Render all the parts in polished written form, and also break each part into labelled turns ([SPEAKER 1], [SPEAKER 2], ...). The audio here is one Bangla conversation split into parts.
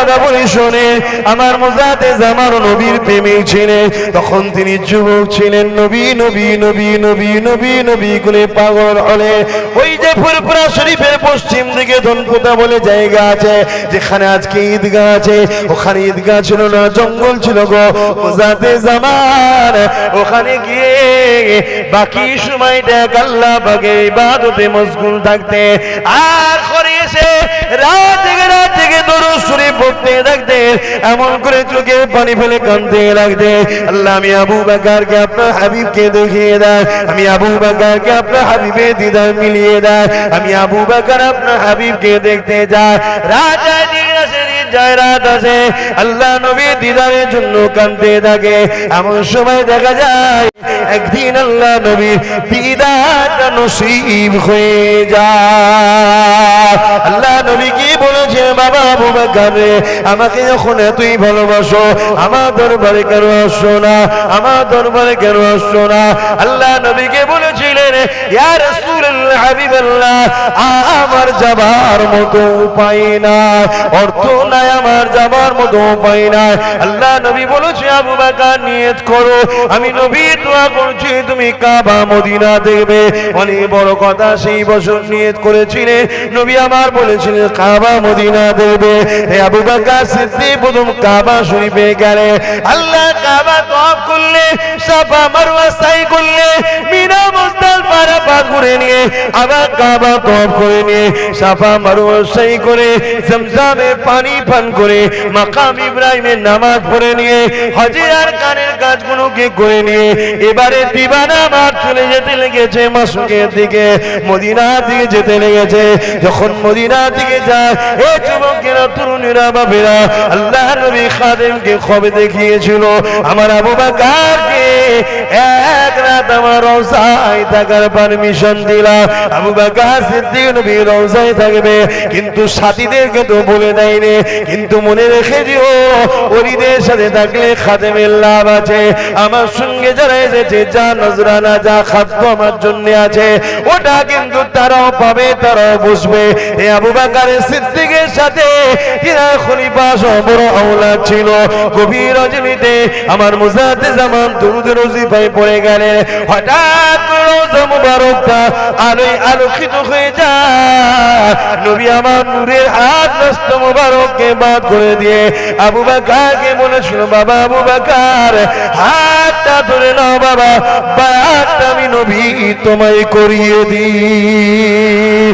[SPEAKER 1] কথা বলি শোনে, আমার মুজাতে জামান নবীর প্রেমিক ছিলেন। তখন তিনি যুবক ছিলেন, নবী নবী নবী নবী নবী নবী করে পাগল হলে ওই যে ফুরফুরা শরীফের পশ্চিম দিকে ধনপুতা বলে জায়গা আছে, যেখানে আজকে ঈদগাহ আছে, ওখানে ঈদগাহ ছিল না, জঙ্গল ছিল গো। মুজাতে জামান ওখানে গিয়ে বাকি সময়টা আল্লাহ পাকের ইবাদতে মশগুল থাকতে, আর করে এসে রাত থেকে দরুদ শরীফ পড়তে থাকতে, এমন করে চোখে পানি ফেলে কাঁদতে লাগতে, আল্লাহ আমি আবু বকরকে আপনার হাবিবকে দেখিয়ে দেয়, আমি আবু বকরকে আপনার হাবিবের দিদার মিলিয়ে দেয়, আমি আবু বকর আপনার হাবিবকে দেখতে যাই। রাত রাত আছে, আল্লাহ নবী দিদারের জন্য কাঁদতে থাকে। এমন সময় দেখা যায় একদিন আল্লাহ নবীর দিদারটা নসিব হয়ে যায়। আল্লাহ নবী কি বলেছে, বাবা আবু বকর রে, আমাকে যখন এতই ভালোবাসো, আমার দরবারে কেন আসছো না, আমার দরবারে কেন আসছো না? আল্লাহ নবীকে বলেছিলেন, ইয়া রাসূলুল্লাহ হাবিবাল্লাহ, আমার যাবার মতো উপায় নাই, অর্থ নাই, আমার যাবার মতো উপায় নাই। আল্লাহ নবী বলেছে, আবু বকর নিয়ত করো, আমি নবী দোয়া করছি তুমি কাবা মদিনা দেখবে। অনেক বড় কথা, সেই বছর নিয়ত করেছিলেন, নবী আমার বলেছিলেন কাবা মদিনা দেখবে। আবু বকর সিদ্দিক প্রথম কাবা শরীফে গেলে, আল্লাহ কাবা তওয়াফ করলে, সাফা মারওয়া সাই করলে, মিনা মুজদালিফা আরাফা করে নিয়ে আবার কাবা তওয়াফ করে নিয়ে সাফা মারওয়া সাই করে জমজমে পানি পান করে মাকাম ইব্রাহিমের নামাজ পড়ে নিয়ে হজের আর কানের কাজগুলোকে করে নিয়ে এবারে দিবানা মাঠ চলে যেতে লেগেছে মসজিদের দিকে, মদিনার দিকে যেতে লেগেছে। যখন মদিনার দিকে যায়, এ যুবকেরা, তরুণীরা, বাবেরা, আল্লাহ নবী খাদেমকে খবর দেখিয়েছিল, আমার আবু বকরকে এক রাত আমার রওজায় থাকার পারমিশন দিলাম। আবু বকর সিদ্দিক নবী রওজায় থাকবে, কিন্তু সাথীদেরকে তো বলে দেয়নি। কিন্তু মনে রেখে দিও, ওলিদের সাথে থাকলে খাদেমের লাভ আছে। আমার সঙ্গে যারা এসেছে, যা নজরানা, যা খাদ্য আমার জন্য আছে, ওটা কিন্তু তারাও পাবে, তারাও বুঝবে। এই আবু বকর সিদ্দিকের সাথে যারা খলিফা সহ বড় আওলাদ ছিল, গভীর রজনীতে আমার মুজাতে জামান দুরুদের ওজিফায় পড়ে গেলেন। হঠাৎ রওজা মুবারকটা আলোয় আলোকিত হয়ে যায়। নবী আমার নূরের হাত নষ্ট মুবারককে বাদ করে দিয়ে আবু বকরকে বলেছিল, বাবা আবু বকর, হাতটা ধরে নাও বাবা, বায়াতটা আমি নবী তোমায় করিয়ে দিই।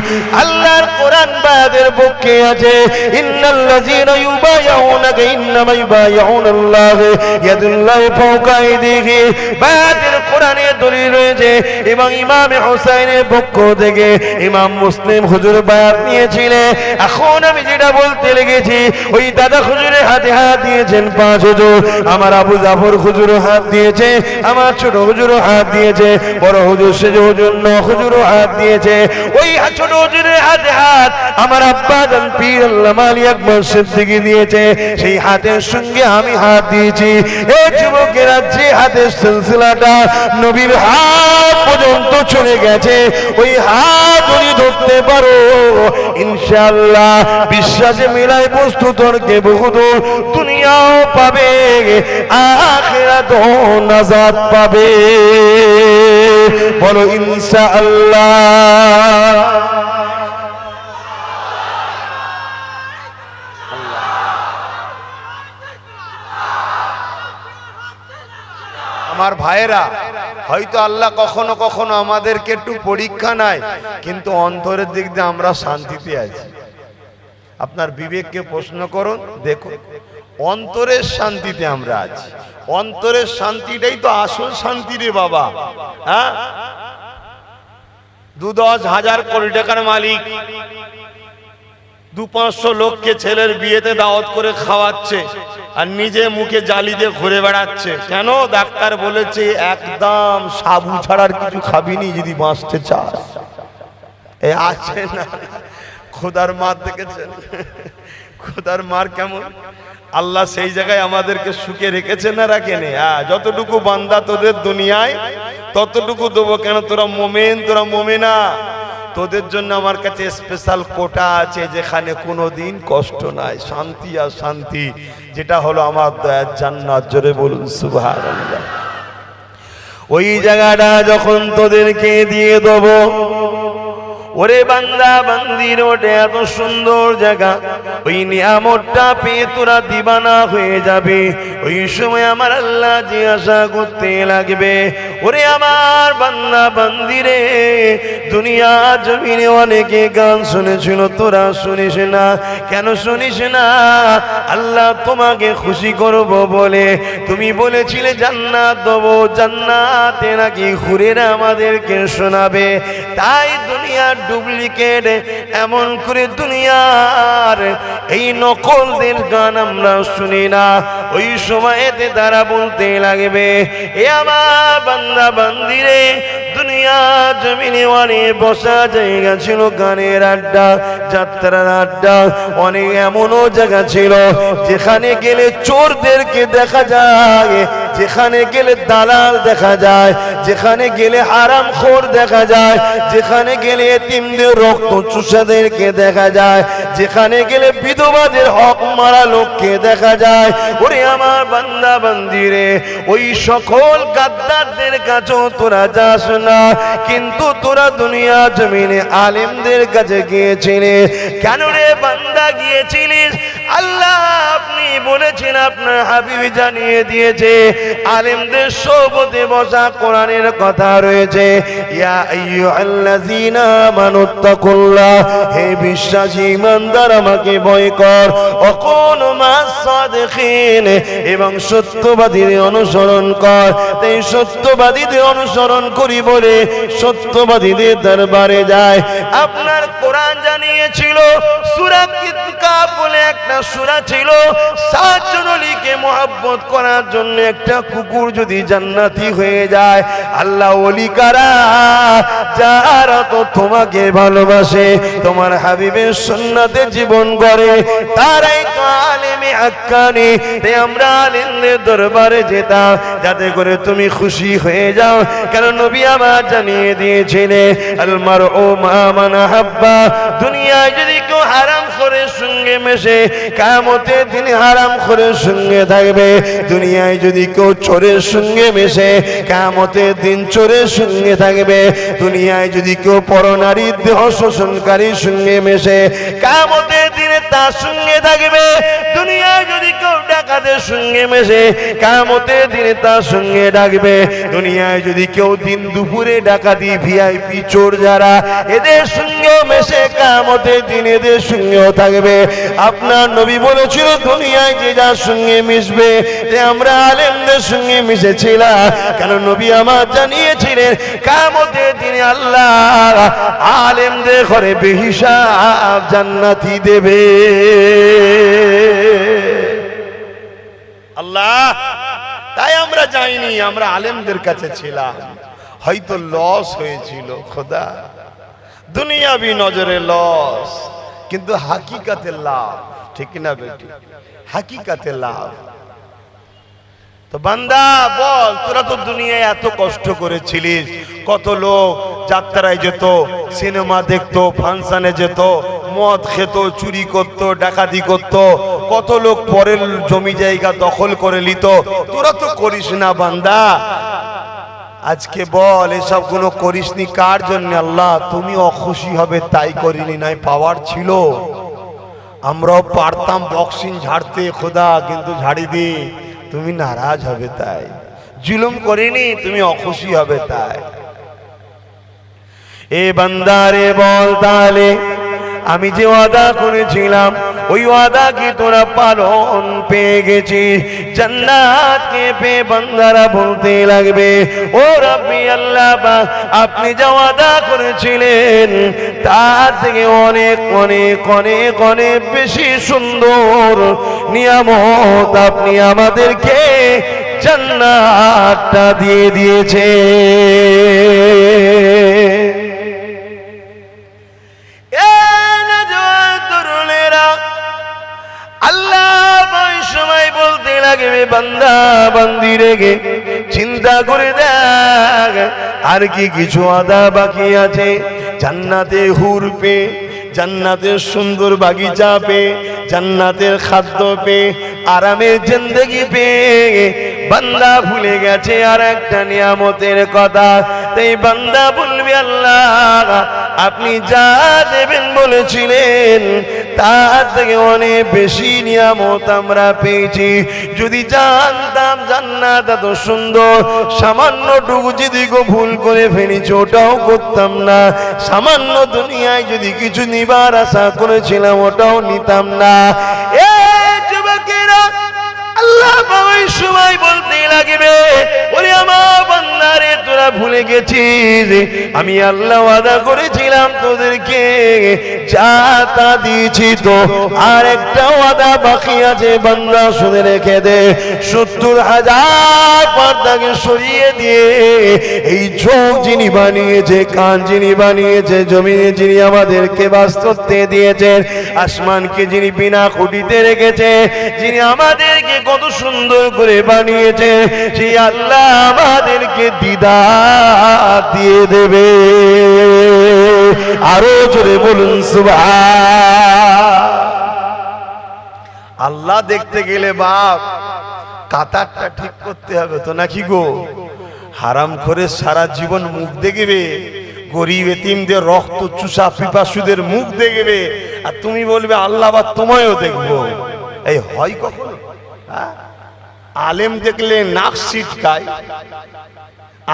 [SPEAKER 1] আল্লাহর কোরআন বায়াতের পক্ষে আছে, ইন্নাল্লাযীনা ইউবাইউনাকা ইন্নামা ইউবাইউনাল্লাহ ইয়াদুল্লাহি ফাওকা আইদিহিম। বায়াতের কোরআনে দলিল রয়েছে, এবং ইমাম হুসাইনের পক্ষ থেকে ইমাম মুসলিম হুজুর বায়াত নিয়েছিলেন। এখন আমি যেটা বলতে লেগেছি, ওই দাদা হুজুরের হাতে হাত দিয়েছেন 5 হুজুর, আমার আবু জাফর হুজুর হাত দিয়েছে, আমার ছোট হুজুর হাত দিয়েছে, বড় হুজুর সেজ হুজুর 9 হুজুর হাত দিয়েছে। ওই ছোট হুজুরের হাতে হাত আমার আব্বা জান পীর আল্লামা আলী আকবর সিদ্দিকী দিয়েছে, সেই হাতের সঙ্গে আমি হাত দিয়েছি। এই যুবকেরা, যে হাতের সিলসিলাটা নবীর হাত পর্যন্ত চলে গেছে, ওই হাত যদি ধরতে পারো, ইনশাআল্লাহ বিশ্বাসে মিলাই বস্তু তর্কে বহুদূর, দুনিয়াও পাবে, আখিরাতও নাজাত পাবে। বলো ইনশাআল্লাহ।
[SPEAKER 2] আমার ভাইয়েরা, হয়তো আল্লাহ কখনো কখনো আমাদেরকে একটু পরীক্ষা নেয়, কিন্তু অন্তরের দিক দিয়ে আমরা শান্তিতে আছি। আপনার বিবেককে প্রশ্ন করুন, দেখুন, অন্তরের শান্তিতে আমরা আছি। অন্তরের শান্তিটাই তো আসল শান্তি রে বাবা। হ্যাঁ, 2-10 হাজার কোটি টাকার মালিক 200-500 লোককে ছেলের বিয়েতে দাওয়াত করে খাওয়াচ্ছে, আর নিজে মুখে জালি দিয়ে ঘুরে বেড়াচ্ছে। কেন? ডাক্তার বলেছে একদম সাবু ছাড়ার কিছু খাবিনি যদি বাঁচতে চাস। এ আছে না, খোদার মার দেখেছেন? খোদার মার কেমন? আল্লাহ সেই জায়গায় আমাদেরকে সুখে রেখেছে না রাখেনি? যতটুকু বান্দা তোদের দুনিয়ায় ততটুকু দেবো। কেন? তোরা মোমেন, তোরা মোমেনা। তোদের জন্য আমার কাছে স্পেশাল কোটা আছে, যেখানে কোনোদিন কষ্ট নাই, শান্তি আর শান্তি, যেটা হলো আমার দয়ার জান্নাত। জোরে বলুন সুবহানাল্লাহ। ওই জায়গাটা যখন তোদেরকে দিয়ে দেবো, ওরে বান্দা বান্দির ওটা এত সুন্দর জায়গা, ওই নিয়ামতটা পেয়ে তোরা দিবানা হয়ে যাবে। ওই সময় আমার আল্লাহ জিজ্ঞাসা করতে লাগবে, ওরে আমার বান্দা বান্দিরে, দুনিয়া জমিনে অনেকে গান শুনেছিল, তোরা শুনিস না কেন? শুনিস না, আল্লাহ তোমাকে খুশি করব বলে তুমি বলেছিলে জান্নাত দেবো, জান্নাতে নাকি হুরেরা আমাদেরকে শোনাবে। তাই দুনিয়ার ডুপ্লিকেট, এমন করে দুনিয়ার এই নকলদের গান আমরা শুনি না। ওই সময়তে তারা বলতে লাগবে, এ আমার বান্দা বান্দিরে, দুনিয়া জমিনে অনেক বসা জায়গা ছিল, গানের আড্ডা, যাত্রার আড্ডা, অনেক এমনও জায়গা ছিল যেখানে গেলে চোরদেরকে দেখা যায়, যেখানে গেলে দালাল দেখা যায়, যেখানে গেলে হারামখোর দেখা যায়, যেখানে গেলে এতিমদের রক্ত চুষাদেরকে দেখা যায়, যেখানে গেলে বিধবাদের হক মারা লোককে দেখা যায়। ওরে আমার বান্দা বান্দিরে, ওই সকল গাদ্দারদের কাছেও তোরা যাস না, কিন্তু তোরা দুনিয়া জমিনে আলেমদের কাছে গিয়েছিলি। কেন রে বান্দা গিয়েছিলিস? আল্লাহ আপনি বলেছেন, আপনার হাবিব জানিয়ে দিয়েছে, আলেমদের সোবতে বসা কোরআনের কথা রয়েছে, ইয়া আইয়ুহাল্লাযীনা আমানুত্তাকুল্লাহ, হে বিশ্বাসী ইমানদার আমাকে ভয় কর, ওয়াকুনু মাস সাদিকিন, এবং সত্যবাদীদের অনুসরণ কর। তাই সত্যবাদীদের অনুসরণ করি বলে সত্যবাদীদের দরবারে যায়। আপনার কোরআন জানিয়েছিল, সূরা কিতাব বলে একটা সূরা ছিল, 7 জন ওলিকে মহব্বত করার জন্য একটা কুকুর যদি জান্নাতি হয়ে যায়, আল্লাহ ওলি কারা? যারা তো তোমাকে ভালোবাসে, তোমার হাবিবের সুন্নাতে জীবন গড়ে, তারাই তো আলেমে হাক্কানি। তাই আমরা আলেমদের দরবারে যেতাম যাতে করে তুমি খুশি হয়ে যাও। কারণ নবী আমার জানিয়ে দিয়েছিলেন, আল মারউ মা মান হাব্বা, দুনিয়ায় যদি কেউ হারামখোরের সঙ্গে মেশে, কিয়ামতের দিন হারামখোরের সঙ্গে থাকবে। দুনিয়ায় যদি কেউ চোরের সঙ্গে মেশে, কিয়ামতের দিন চোরের সঙ্গে থাকবে। দুনিয়ায় যদি কেউ পরনারীর দেহ শোষণকারীর সঙ্গে মেশে, কিয়ামতের দিনে তার সঙ্গে থাকবে। দুনিয়ায় যদি কেউ ডাকাতের সঙ্গে মেশে, কিয়ামতের দিনে তার সঙ্গে ডাকবে। দুনিয়ায় যদি কেউ দিন দুপুরে ডাকাতি, ভিআইপি চোর যারা, এদের সঙ্গেও মেশে, কিয়ামতের দিন এদের সঙ্গেও থাকবে। আপনার নবী বলেছিল, দুনিয়ায় যে যার সঙ্গে মিশবে, আমরা আলেমদের সঙ্গে মিশেছিলাম। কারণ নবী আমার জানিয়েছিলেন, কিয়ামতের দিনে আল্লাহ আলেমদের ঘরে বেহিসাব জান্নাতি দেবে। আল্লাহ, তাই আমরা যাইনি, আমরা আলেমদের কাছে ছিলাম। হয়তো লস হয়েছিল খোদা, দুনিয়াবি নজরে লস, কিন্তু হাকিকাতে লাভ। ঠিক না বেটি? হাকিকাতে লাভ। তো বান্দা বল, তোরা তো দুনিয়ায় এত কষ্ট করেছিলিস, কত লোক যাত্রায় যেত, সিনেমা দেখতো, ফাংশনে যেত, মদ খেত, চুরি করত, ডাকাতি করত, কত লোক পরের জমি জায়গা দখল করে নিত, তোরা তো করিস না বান্দা। আজকে বল, এসব গুলো করিসনি কার জন্য? আল্লাহ তুমি অখুশি হবে তাই করিনি, নাই পাওয়ার ছিল। আমরাও পারতাম বক্সিং ঝাড়তে খোদা, কিন্তু ঝাড়ি দি, তুমি নারাজ হবে তাই। জুলুম করিনি, তুমি অখুশি হবে তাই। এ বান্দারে বল, তাহলে আমি যে ওয়াদা করেছিলাম, ওই ওয়াদা কি তোরা পালন পেয়ে গেছিস? জান্নাতকে পেয়ে বান্দারা বলতে লাগবে, ও রাব্বি আল্লাহ, আপনি যা ওয়াদা করেছিলেন তার থেকে অনেক অনেক অনেক অনেক বেশি সুন্দর নিয়ামত আপনি আমাদেরকে জান্নাতটা দিয়ে দিয়েছে। বান্দা বান্দি রেগে চিন্তা করে দেখ, আর কি কিছু আদা বাকি আছে? জান্নাতে হুর পেয়ে, জান্নাতের সুন্দর বাগিচা পেয়ে, জান্নাতের খাদ্য পেয়ে, আরামের জিন্দেগি পেয়ে বান্দা ভুলে গেছে আর একটা নিয়ামতের কথা। তাই বান্দা বলবে, আল্লাহ আপনি যা দেবেন বলেছিলেন তার থেকে অনেক বেশি নিয়ামত আমরা পেয়েছি। যদি জানতাম জান্নাত এত সুন্দর, সামান্যটুকু যদি ভুল করে ফেলেছি ওটাও করতাম না। সামান্য দুনিয়ায় যদি কিছু নিবার আশা করেছিলাম ওটাও নিতাম না। আল্লাহ ওই সময় বলতে লাগবে, ওরে আমার বান্দারে তোরা ভুলে গেছিস আমি আল্লাহ ওয়াদা করেছিলাম তোদেরকে যা তা দিয়েছি, তো আর একটা ওয়াদা বাকি আছে বান্দা শুনে রেখে দে। 70,000 পর্দাকে সরিয়ে দিয়ে এই চোখ যিনি বানিয়েছে, কান যিনি বানিয়েছে, জমিনে যিনি আমাদেরকে বাস করতে দিয়েছেন, আসমানকে যিনি বিনা খুঁটিতে রেখেছে, যিনি আমাদেরকে কত সুন্দর করে বানিয়েছে, সেই আল্লাহ আমাদেরকে দিদার দিয়ে দেবে। আরো জোরে বলুন সুবহান। আল্লাহ দেখতে গেলে বাপ কাতারটা ঠিক করতে হবে তো নাকি গো? হারাম করে সারা জীবন মুখ দেখবে, গরিব এতিমদের রক্ত চুষা পিপাসুদের মুখ দেখবে, আর তুমি বলবে আল্লাহ বা তোমায়ও দেখবো। এই হয় কখনো? আলেম দেখলে নাক সিটকায়,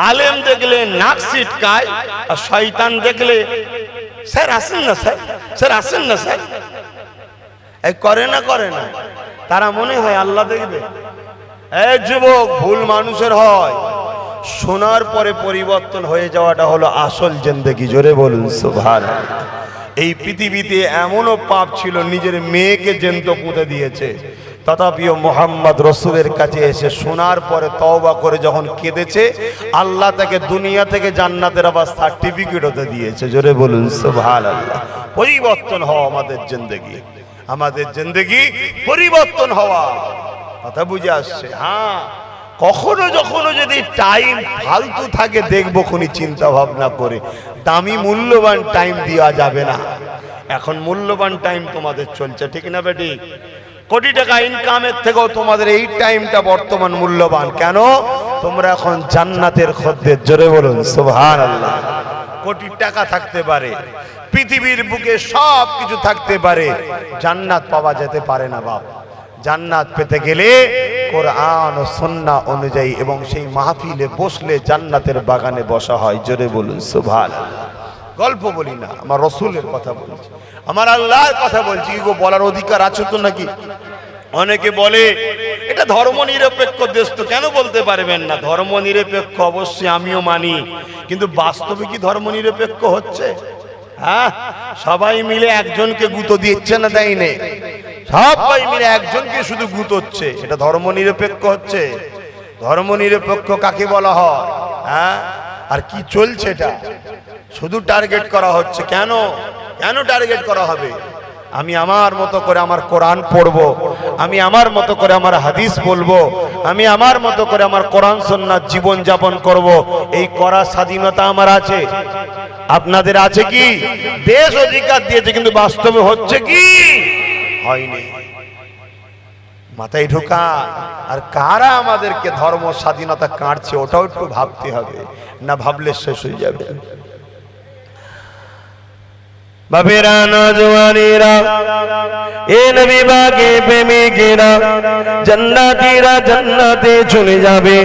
[SPEAKER 2] আলেম দেখলে নাক সিটকায়, আর শয়তান দেখলে স্যার আসেন না, স্যার স্যার আসেন না, স্যার এই করে না, করে না। তারা মনে হয় আল্লাহ দেখবে। এই যুবক, ভুল মানুষের হয়, শোনার পরে পরিবর্তন হয়ে যাওয়াটা হলো আসল জিন্দেগি। জোরে বলুন সুবহানাল্লাহ। এই পৃথিবীতে এমনও পাপ ছিল নিজের মেয়েকে জ্যান্ত পুঁতে দিয়েছে, তথাপিও মোহাম্মদ রসুলের কাছে এসে শোনার পরে তওবা করে যখন কেঁদেছে, আল্লাহ তাকে দুনিয়া থেকে জান্নাতের আবার সার্টিফিকেট হতে দিয়েছে। জোরে বলুন সুবহানাল্লাহ। পরিবর্তন হওয়া আমাদের জিন্দেগি, আমাদের জিন্দেগি পরিবর্তন হওয়া, কথা বুঝে আসছে? হ্যাঁ, কখনো যখনো যদি টাইম ফালতু থাকে দেখবো কোনি চিন্তা ভাবনা করে, দামি মূল্যবান টাইম দেওয়া যাবে না। এখন মূল্যবান টাইম তোমাদের চলছে, ঠিক না বেটি? কোটি টাকা ইনকামের থেকেও তোমাদের এই টাইমটা বর্তমান মূল্যবান। কেন? তোমরা এখন জান্নাতের খদ্দের। জোরে বলুন সুবহানাল্লাহ। কোটি টাকা থাকতে পারে, পৃথিবীর বুকে সব কিছু থাকতে পারে, জান্নাত পাওয়া যেতে পারে না বাপ। জান্নাত পেতে গেলে কোরআন ও সুন্নাহ অনুযায়ী এবং সেই মাহফিলে বসলে জান্নাতের বাগানে বসা হয়। জোরে বলুন সুবহানাল্লাহ। গল্প বলি না, আমার রসুলের কথা বলছি, আমার আল্লাহর কথা বলছি। কি গো, বলার অধিকার আছে তো নাকি? অনেকে বলে এটা ধর্ম নিরপেক্ষ দেশ, তো কেন বলতে পারবেন না? ধর্ম নিরপেক্ষ অবশ্যই আমিও মানি, কিন্তু বাস্তবে কি ধর্ম নিরপেক্ষ হচ্ছে? হ্যাঁ, সবাই মিলে একজনকে গুঁতো দিচ্ছে না, দেয় না? সবাই মিলে একজনকে শুধু গুঁতোচ্ছে, এটা ধর্ম নিরপেক্ষ হচ্ছে? ধর্ম নিরপেক্ষ কাকে বলা হয়? হ্যাঁ, আর কি চলছে এটা? শুধু টার্গেট করা হচ্ছে। কেন? কেন টার্গেট করা হবে? আমি আমার মতো করে আমার কোরআন পড়বো, আমি আমার মতো করে আমার হাদিস বলবো, আমি আমার মতো করে আমার কোরআন সুন্নাহ জীবন যাপন করব, এই করার স্বাধীনতা আমার আছে। আপনাদের আছে কি? দেশ অধিকার দিয়েছে, কিন্তু বাস্তবে হচ্ছে কি? হয়নি। মাথায় ঢোকা। আর কারা আমাদেরকে ধর্ম স্বাধীনতা কাটছে ওটাও একটু ভাবতে হবে, না ভাবলে শেষ হয়ে যাবে। বাবেরা, নওজওয়ানেরা, এ নবী বাগে প্রেমিকেরা, জান্নাতীরা জান্নাতে চলে যাবে,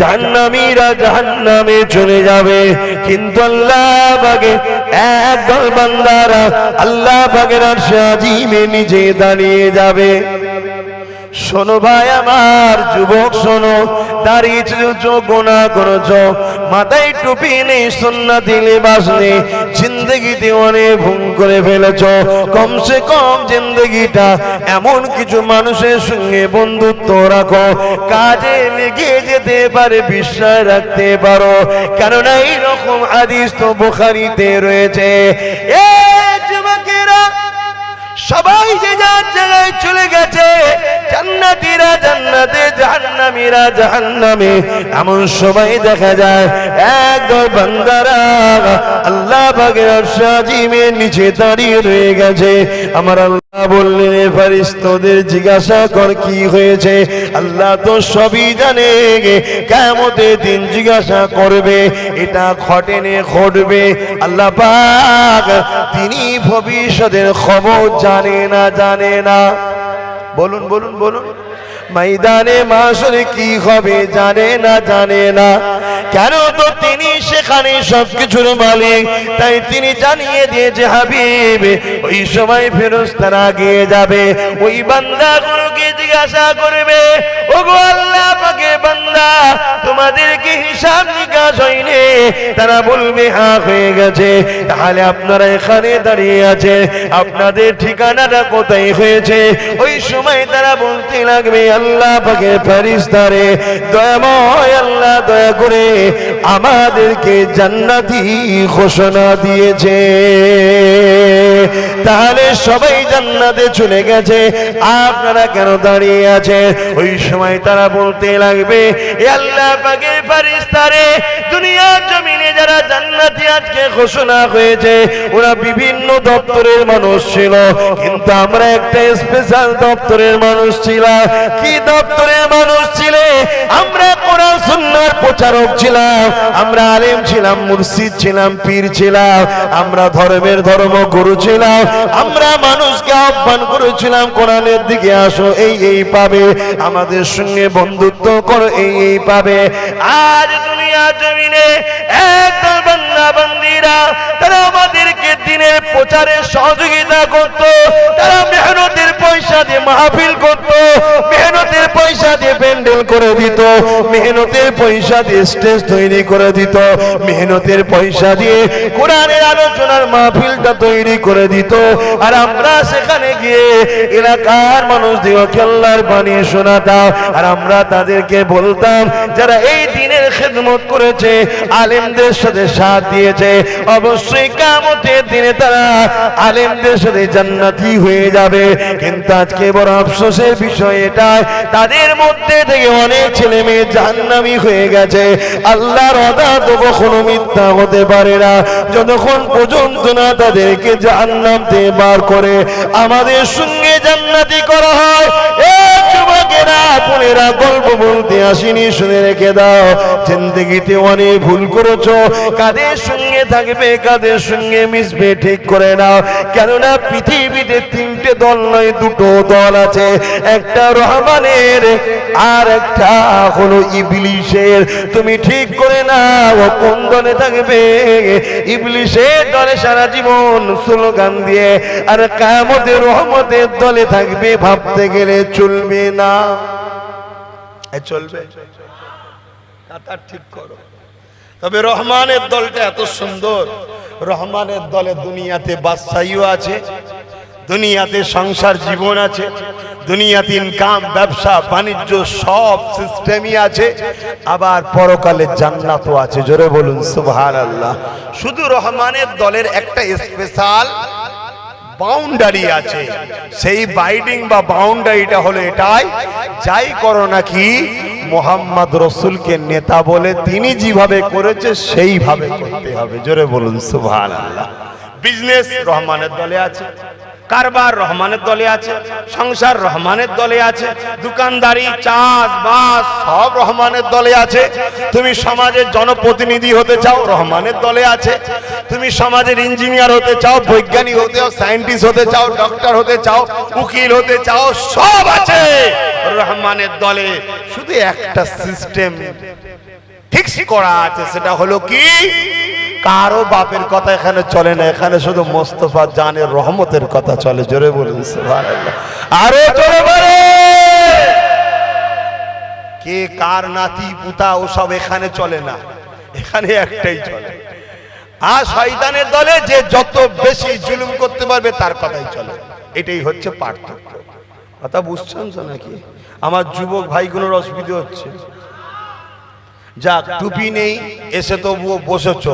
[SPEAKER 2] জাহান্নামীরা জাহান্নামে চলে যাবে, কিন্তু আল্লাহ বাগে একদল বান্দারা আল্লাহ বাগের আরশে আজিমে নিজে দাঁড়িয়ে যাবে। শোনো ভাই আমার, যুবক শোনো, দাঁড়িয়েছো, গোনা করেছো, মাথায় টুপি নেই, সুন্নতি লিবাস নেই, জিন্দেগিতে অনেক ভুল করে ফেলেছো। কমসে কম জিন্দেগিটা এমন কিছু মানুষের সঙ্গে বন্ধুত্ব রাখো, কাজে লেগে যেতে পারে, বিশ্বাস রাখতে পারো, কেননা এইরকম হাদিস তো বুখারীতে রয়েছে। এ যুবকেরা
[SPEAKER 1] সবাই যে যার জায়গায় চলে গেছে, জান্নাতীরা জান্নাতে, জাহান্নামীরা জাহান্নামে। এমন সময় দেখা যায় একদল বান্দারা আল্লাহ পাকের আরশ আজিমের নিচে দাঁড়িয়ে রয়ে গেছে। আমার আল্লাহ বললেন, ফেরেশতাদের জিজ্ঞাসা কর কি হয়েছে। আল্লাহ তো সবই জানে, কিয়ামতের দিন জিজ্ঞাসা করবে, এটা ঘটেনে ঘটবে। আল্লাহ পাক তিনি ভবিষ্যতের খবর জানে না। বলুন বলুন বলুন, ময়দানে মাশরে কি হবে জানে না। কেন? তো তিনি সেখানে সবকিছুর মালিক, তাই তিনি জানিয়ে দিয়েছে হাবিব ওই সময় ফেরেশতারা আগিয়ে যাবে, ওই বান্দাগুলোকে জিজ্ঞাসা করবে, ওগো আল্লাহ পাকের বান্দা, তোমাদেরকে হিসাব নিকাশ হয়নি? তারা বলবে হ্যাঁ হয়ে গেছে। তাহলে আপনারা এখানে দাঁড়িয়ে আছে, আপনাদের ঠিকানাটা কোথায় হয়েছে? ওই সময় তারা বলতে লাগবে, আল্লাহ পাকের ফেরেশতারে, দয়াময় আল্লাহ দয়া করে আমাদেরকে জান্নাতি ঘোষণা দিয়েছে। তাহলে সবাই জান্নাতে চলে গেছে, আপনারা কেন দাঁড়িয়ে আছেন? ওই সময় তারা বলতে লাগবে, এ আল্লাহ পাকের ফেরেশতারে, দুনিয়ার জমিনে যারা জান্নাতি আজকে ঘোষণা হয়েছে ওরা বিভিন্ন দপ্তরের মানুষ ছিল, কিন্তু আমরা একটা স্পেশাল দপ্তরের মানুষ ছিলাম। কি দপ্তরের মানুষ ছিলে? আমরা কোরআন সুন্নাহর প্রচারক ছিলাম, আমরা আলেম ছিলাম, মুর্শিদ ছিলাম, পীর ছিলাম, আমরা ধর্মের ধর্মগুরু ছিলাম, আমরা মানুষকে আহ্বান করেছিলাম কোরআনের দিকে আসো, এই পাবে, আমাদের সঙ্গে বন্ধুত্ব করো, এই পাবে। আজ দুনিয়া জমিনে একদল বান্দা বান্দীরা তারা আমাদেরকে দিনের প্রচারে সহযোগিতা করত, তারা মেহনতের পয়সা দিয়ে মাহফিল করত, মেহনতের পয়সা দিয়ে প্যান্ডেল করে দিত, মেহনতের পয়সা দিয়ে স্টেজ তৈরি করে দিত, মেহনতের পয়সা দিয়ে কোরআনের আলোচনার মাহফিলটা তৈরি করে দিত। আর আমরা সেখানে গিয়ে এলাকার মানুষদেরকে আল্লাহর বাণী শোনাতাম, আর আমরা তাদেরকে বলতাম যারা এই দিনের খেদমত করেছে, আলেমদের সাথে সাথ দিয়েছে, অবশ্যই কিয়ামতের দিনে তারা আলেমদের সাথে জান্নাতি হয়ে যাবে। কিন্তু আজকে বড় আফসোসের বিষয় এটা, তাদের মধ্যে থেকে অনেক ছেলে মেয়ে জাহান্নামী হয়ে গেছে। আল্লাহর ওয়াদা তো কখনো মিথ্যা হতে পারে না, যতক্ষণ পর্যন্ত না তাদেরকে জাহান্নাম থেকে বার করে আমাদের সঙ্গে জান্নাতি করা হয়। যুবকেরা বোনেরা, গল্প বলতে আসিনি, শুনে রেখে দাও, জিন্দেগিতে অনেক ভুল করেছো, কাদের সঙ্গে থাকবে কাদের সঙ্গে মিশবে ঠিক করে নাও। কেননা পৃথিবীতে তিনটে দল নয়, দুটো দল আছে, একটা রহমানের আর একটা হলো ইবলিশের। তুমি ঠিক করে নাও কোন দলে থাকবে। ইবলিশের দলে সারা জীবন স্লোগান দিয়ে, আর কিয়ামতের রহমতের দলে থাকবে, ভাবতে গেলে চলবে না। চলবে? কথা ঠিক করো। তবে রহমানের দলটা এত সুন্দর, রহমানের দলে দুনিয়াতে বাদশাহীও আছে, দুনিয়াতে সংসার জীবন আছে, দুনিয়াতে ইনকাম ব্যবসা বাণিজ্য সব সিস্টেমই আছে, আবার পরকালে জান্নাতও আছে। জোরে বলুন সুবহানাল্লাহ। শুধু রহমানের দলের একটা স্পেশাল বাউন্ডারি আছে, সেই বাইডিং বা বাউন্ডারিটা হলো এটাই, যাই করো নাকি মোহাম্মদ রসুলকে নেতা বলে তিনি যেভাবে করেছে সেইভাবে করতে হবে। জোরে বলুন সুবহানাল্লাহ। বিজনেস রহমানের দলে আছে, কারবার রহমানের দলে আছে, সংসার রহমানের দলে আছে, দোকানদারি চাষবাস সব রহমানের দলে আছে। তুমি সমাজের জনপ্রতিনিধি হতে চাও, রহমানের দলে আছে। তুমি সমাজের ইঞ্জিনিয়ার হতে চাও, বৈজ্ঞানিক হতে চাও, সায়েন্টিস্ট হতে চাও, ডক্টর হতে চাও, উকিল হতে চাও, সব আছে রহমানের দলে। শুধু একটা সিস্টেম ফিক্স করা আছে, সেটা হলো কি, কারো বাপের কথা এখানে চলে না, এখানে শুধু মোস্তফা জানের রহমতের কথা চলে। জোরে বলুন সুবহানাল্লাহ, আরো জোরে বলেন। কে কার নাতি পুতা ওসব এখানে চলে না, এখানে একটাই চলে। আর শয়তানের দলে যে যত বেশি জুলুম করতে পারবে তার কথাই চলে। এটাই হচ্ছে পার্থক্য। কথা বুঝছেন তো নাকি? আমার যুবক ভাইগুলোর অসুবিধা হচ্ছে।
[SPEAKER 2] যাক, টুপি নেই এসে তবুও বসেছ,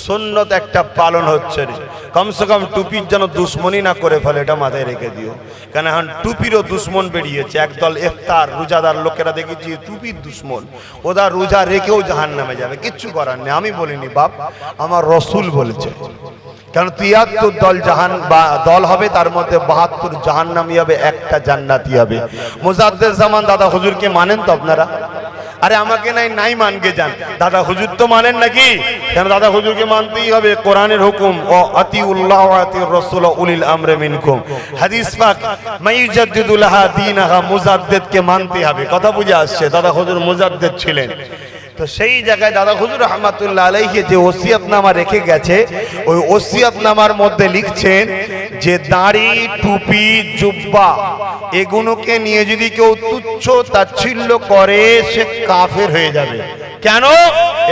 [SPEAKER 2] সুন্নত একটা পালন হচ্ছে রে। কমসে কম টুপির যেন দুশ্মনী না করে ফেলে, এটা মাথায় রেখে দিও। কেন এখন টুপিরও দুশ্মন বেরিয়েছে। একদল ইফতার রোজাদার লোকেরা দেখেছি টুপির দুশ্মন, ওরা রোজা রেখেও জাহান্নামে যাবে, কিচ্ছু করার নেই। আমি বলিনি বাপ, আমার রসুল বলেছে। কারণ ৭৩ দল হবে, তার মধ্যে ৭২ জাহান্নামী হবে, একটা জান্নাতি হবে। মুজাদ্দেদ জামান দাদা হুজুরকে মানেন তো আপনারা? আরে আমাকে নাই মানকে যান, দাদা হুজুর তো মানেন নাকি? কেন দাদা হুজুরকে মানতেই হবে, কোরআনের হুকুম ও আতিউল্লাহ ওয়া আতিউর রাসূল উলিল আমরি মিনকুম। হাদিস পাক মাইয়ুজাদ্দিদু লাহা দীনাহা, মুজাদ্দেদকে মানতে হবে। কথা বুঝে আসছে? দাদা হুজুর মুজাদ্দেদ ছিলেন। তো সেই জায়গায় দাদা হুজুর রহমাতুল্লাহ আলাইহি যে ওসিয়তনামা রেখে গেছে, ওই ওসিয়তনামার মধ্যে লিখছেন যে দাড়ি, টুপি, জুব্বা এগুলোকে নিয়ে যদি কেউ তুচ্ছ তাচ্ছিল্য করে সে কাফের হয়ে যাবে। কেন?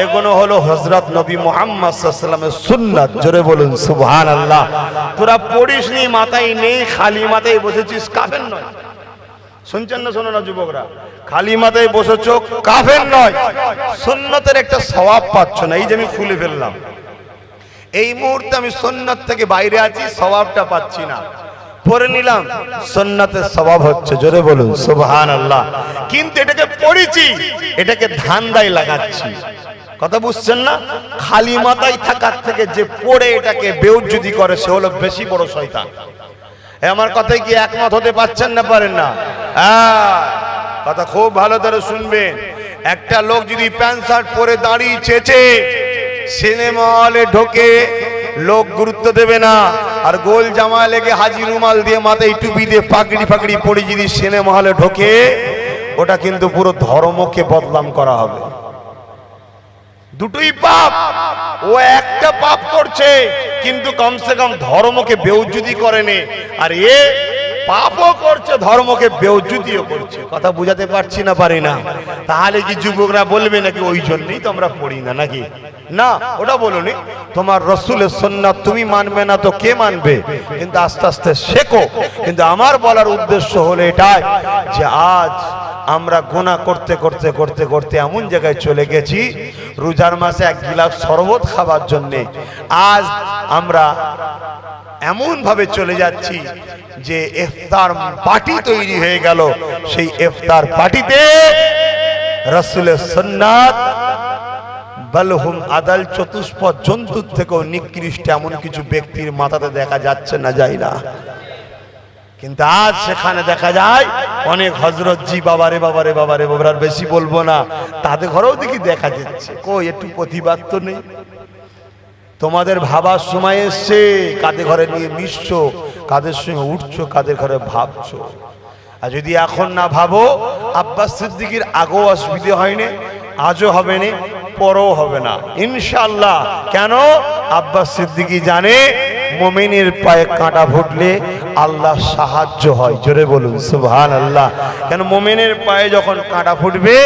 [SPEAKER 2] এগুলো হলো হযরত নবী মুহাম্মদ সাল্লাল্লাহু আলাইহি ওয়াসাল্লামের সুন্নাত। জোরে বলুন সুবহানাল্লাহ। তোরা পড়িসনি, মাথায় নেই, খালি মাথায় বসেছিস, কাফের নয়। শুনছেন না? শোনো না যুবকরা, খালি মাথায় বসেছো, কাফের নয়, সুন্নতের একটা সওয়াব পাচ্ছ না। এই যে আমি খুলে ফেললাম, এই মুহূর্তে আমি সুন্নত থেকে বাইরে আছি, সওয়াবটা পাচ্ছি না। পড়ে নিলাম, সুন্নতের সওয়াব হচ্ছে। জোরে বলুন সুবহানাল্লাহ। কিন্তু এটাকে পড়েছি, এটাকে ধান্দায় লাগাচ্ছি। কথা বুঝছেন না? খালি মাথায় থাকার থেকে যে পড়ে এটাকে বেউজ্জতি করে সে হলো বেশি বড় শয়তান। আমার কথায় কি একমত হতে পারছেন না? পারেন না? কথা খুব ভালো করে শুনবেন। একটা লোক যদি প্যান্ট শার্ট পরে দাঁড়িয়ে চেঁচে সিনেমা হলে ঢোকে, লোক গুরুত্ব দেবে না। আর গোল জামা লেগে হাজি রুমাল দিয়ে মাথায় টুপি দিয়ে পাগড়ি পরে যদি সিনেমা হলে ঢোকে, ওটা কিন্তু পুরো ধর্মকে বদনাম করা হবে। দুটোই পাপ। ও একটা পাপ করছে কিন্তু কমসে কম ধর্মকে বেউজ্জতি করেনি, আর এ পাপও করছে, ধর্মকে বেউজ্জতিও করছে। কথা বুঝাতে পারছি না? পারি না? তাহলে কি যুবকরা বলবে নাকি ওই জন্যই তো আমরা পড়ি না নাকি? না, ওটা বলুনি। তোমার রসুলের সুন্নাত তুমি মানবে না তো কে মানবে? কিন্তু আস্তে আস্তে শেখো। কিন্তু আমার বলার উদ্দেশ্য হলো এটাই যে আজ আমরা গুনাহ করতে করতে করতে করতে এমন জায়গায় চলে গেছি, রোজার মাসে এক গিলাস শরবত খাবার জন্যে আজ আমরা এমন ভাবে চলে যাচ্ছি যে ইফতার পার্টি তৈরি হয়ে গেল। সেই ইফতার পার্টিতে রাসূলের সুন্নাত বালহুম আদাল, চতুষ্পদ জন্তুর থেকেও নিকৃষ্ট এমন কিছু ব্যক্তির মাথাতে দেখা যাচ্ছে না, যায় না। কিন্তু আজ সেখানে দেখা যায় অনেক হযরত জি, বাবারে বাবারে বাবারে বাবার, আর বেশি বলবো না, তাদের ঘরেও দেখি দেখা যাচ্ছে। কই একটু প্রতিবাদ তো নেই? তোমাদের ভাবার সময় এসছে, কাদের ঘরে নিয়ে মিশছো, কাদের সঙ্গে উঠছো, কাদের ঘরে ভাবছো। আর যদি এখন না ভাবো, আব্বাস সিদ্দিকীর আগেও অসুবিধে হয়নি, আজও হবে না, পরেও হবে না ইনশাআল্লাহ। কেন? আব্বাস সিদ্দিকী জানে মুমিনের পায়ে কাঁটা ফুটলে আল্লাহ সাহায্য হয়। জোরে বলুন সুবহানাল্লাহ। কেন? মুমিনের পায়ে যখন কাঁটা ফুটবে,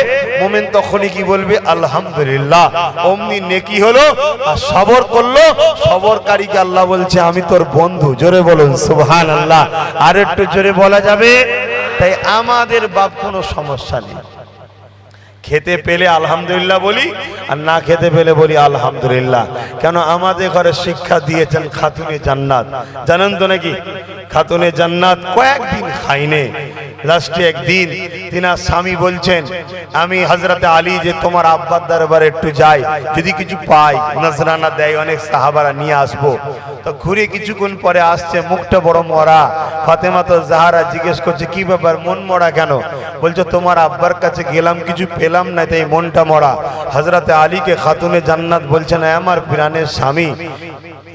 [SPEAKER 2] মুমিন তখনই কি বলবে? আলহামদুলিল্লাহ। অমনি নেকি হলো। আর সবর করলো, সবরকারীকে আল্লাহ বলছে আমি তোর বন্ধু। জোরে বলুন সুবহানাল্লাহ। আর একটু জোরে বলা যাবে? তাই আমাদের বাপ কোনো সমস্যা নেই। খেতে পেলে আলহামদুলিল্লাহ বলি, আর না খেতে পেলে বলি আলহামদুলিল্লাহ। কেন? আমাদের ঘরে শিক্ষা দিয়েছেন খাতুনে জান্নাত। জানেন তো নাকি? খাতুনে জান্নাত কয়েকদিন খাইনে, লাস্টে একদিন তিনার স্বামী বলছেন আমি হযরতে আলী যে তোমার আব্বার দরবারে একটু যাই, যদি কিছু পাই, নজরানা দেয় অনেক সাহাবারা, নিয়ে আসবো। তো ঘুরে কিছুক্ষণ পরে আসছে, মুখটা বড় মরা। ফাতেমা তো জাহরা জিজ্ঞেস করছে কি ব্যাপার, মন মরা কেন? বলছে তোমার আব্বার কাছে গেলাম, কিছু পেলাম না, তাই মনটা মরা। হযরতে আলীকে খাতুনে জান্নাত বলছেন আমার প্রাণের স্বামী,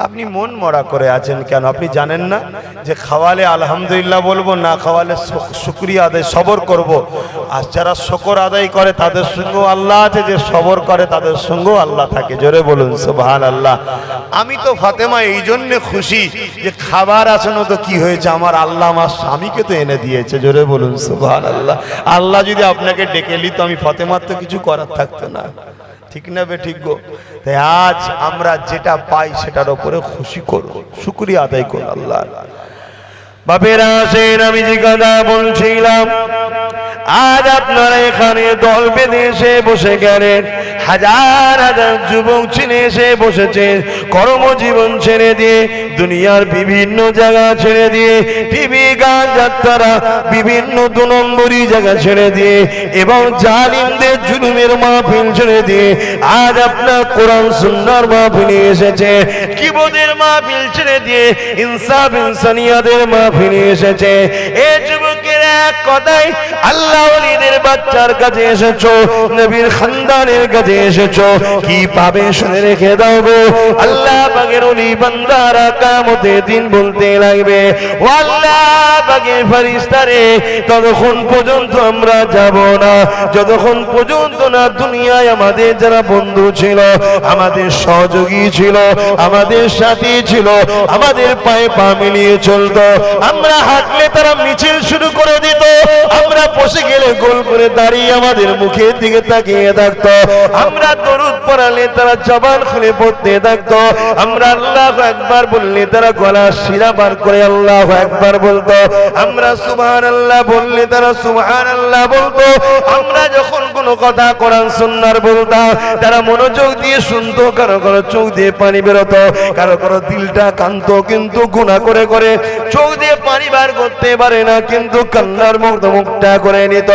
[SPEAKER 2] আপনি মন মরা করে আছেন কেন? আপনি জানেন না যে খাওয়ালে আলহামদুলিল্লাহ বলবো, না খাওয়ালে শুকরিয়া আদায় সবর করব। আর যারা শুকর আদায় করে তাদের সঙ্গেও আল্লাহ আছে, যে সবর করে তাদের সঙ্গেও আল্লাহ থাকে। জোরে বলুন সুবহানাল্লাহ। আমি তো ফাতেমা এই জন্য খুশি যে খাবার আছে না তো কি হয়েছে, আমার আল্লাহ আমার স্বামীকে তো এনে দিয়েছে। জোরে বলুন সুবহানাল্লাহ। আল্লাহ যদি আপনাকে ডেকে নিত, আমি ফাতেমার তো কিছু করার থাকতো না। ঠিক না বে? ঠিক গো। তাই আজ আমরা যেটা পাই সেটার উপরে খুশি করব, শুকরিয়া আদায় করব আল্লাহ। বাপেরা আসেন, আমি যে কথা বলছিলাম,
[SPEAKER 1] আজ আপনারা এখানে দল বেঁধে এসে বসে গেলেন, হাজার হাজার যুবক ছেড়ে এসে বসেছে, কর্মজীবন ছেড়ে দিয়ে, দুনিয়ার বিভিন্ন জায়গা ছেড়ে দিয়ে, টিভি গান যাত্রা বিভিন্ন 2 নম্বরই জায়গা ছেড়ে দিয়ে এবং জালিমদের জুলুমের মাহফিল ছেড়ে দিয়ে আজ আপনার কোরআন সুন্নাহর মাহফিলে এসেছে, কিবদের মাহফিল ছেড়ে দিয়ে ইনসাফ ইনসানিয়াতের মাহফিলে এসেছে। এ যুবকের এক কথাই আল্লাহ ওলিদের বাচ্চার কাছে এসেছো, নবীর খানদানের কাছে এসেছো, কি পাবে শুনে রেখে দাও গো। আল্লাহ পাকের ওলি বান্দারা কিয়ামতের দিন বলতে লাগবে, ও আল্লাহ পাকের ফেরেশতারে, ততক্ষণ পর্যন্ত আমরা যাব না যতক্ষণ পর্যন্ত না দুনিয়ায় আমাদের যারা বন্ধু ছিল, আমাদের সহযোগী ছিল, আমাদের সাথী ছিল, আমাদের পায়ে পা মিলিয়ে চলতো, আমরা হাঁটলে তারা মিছিল শুরু করে দিত, আমরা বসে গেলে গোল করে দাঁড়িয়ে আমাদের মুখের দিকে তাকিয়ে থাকতো, আমরা দরুদ পড়ালে তারা জবান খুলে পড়তে থাকতো, আমরা আল্লাহু আকবার বললে তারা গলা শিরা বার করে আল্লাহু আকবার বলতো, আমরা সুবহানাল্লাহ বললে তারা সুবহানাল্লাহ বলতো, আমরা যখন কোনো কথা কোরআন সুন্নাহর বলতাম তারা মনোযোগ দিয়ে শুনতো, কারো কারো চোখ দিয়ে পানি বেরোতো, কারো কারো দিলটা কাঁদতো, কিন্তু গুনাহ করে করে চোখ দিয়ে পানি বার করতে পারে না, কিন্তু কান্নার মুখটা করে নিত।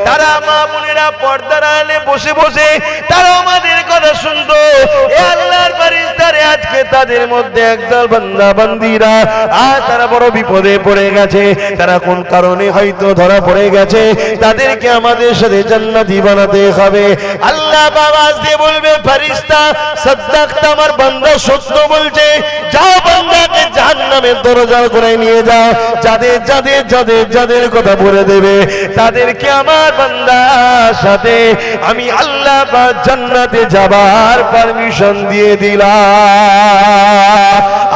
[SPEAKER 1] তারা মা বোনেরা পর্দার আড়ালে বসে বসে তারা আমাদের কথা শুনতো। এ আল্লাহর ফেরেশতারা, আজকে তাদের মধ্যে একদল বান্দা বান্দীরা আজ তারা বড় বিপদে পড়ে গেছে, তারা কোন কারণে হয়তো ধরা পড়ে গেছে, তাদেরকে আমাদের সাথে জান্নাতি বানাতে হবে। আল্লাহ আওয়াজ দিয়ে বলবে, ফেরেশতা সাদ্দাকতা, আমার বান্দা সত্য বলছে, যাও বান্দাকে জাহান্নামের দরজার করে নিয়ে যাও, যাদের যাদের যাদের যাদের কথা বলে দেবে তাদেরকে আমার বান্দার সাথে আমি আল্লাহ পাক জান্নাতে যাবার পারমিশন দিয়ে দিলাম।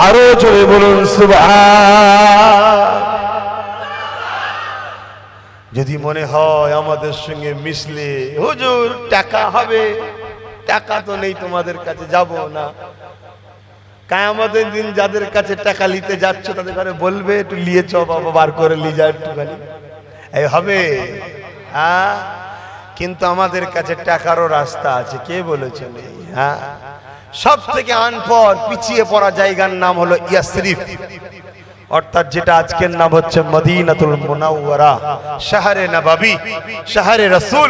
[SPEAKER 1] আরো জোরে বলুন সুবহান। যদি মনে হয় আমাদের সঙ্গে মিশলে হুজুর টাকা হবে, টাকা তো নেই তোমাদের কাছে, যাব না। কিয়ামতের দিন যাদের কাছে টাকা নিতে যাচ্ছ তাদের ঘরে বলবে, একটু নিয়ে চ বাবা, বার করে নিয়ে যা একটুখানি, এই হবে। হ্যাঁ, কিন্তু আমাদের কাছে টাকারও রাস্তা আছে, কে বলেছে নেই? হ্যাঁ, সব থেকে আনপড় পিছিয়ে পড়া জায়গার নাম হলো ইয়াসরিফ, অর্থাৎ যেটা আজকের নাম হচ্ছে মদিনাতুল মুনাওয়ারা, শহরে নববী, শহরে রাসূল।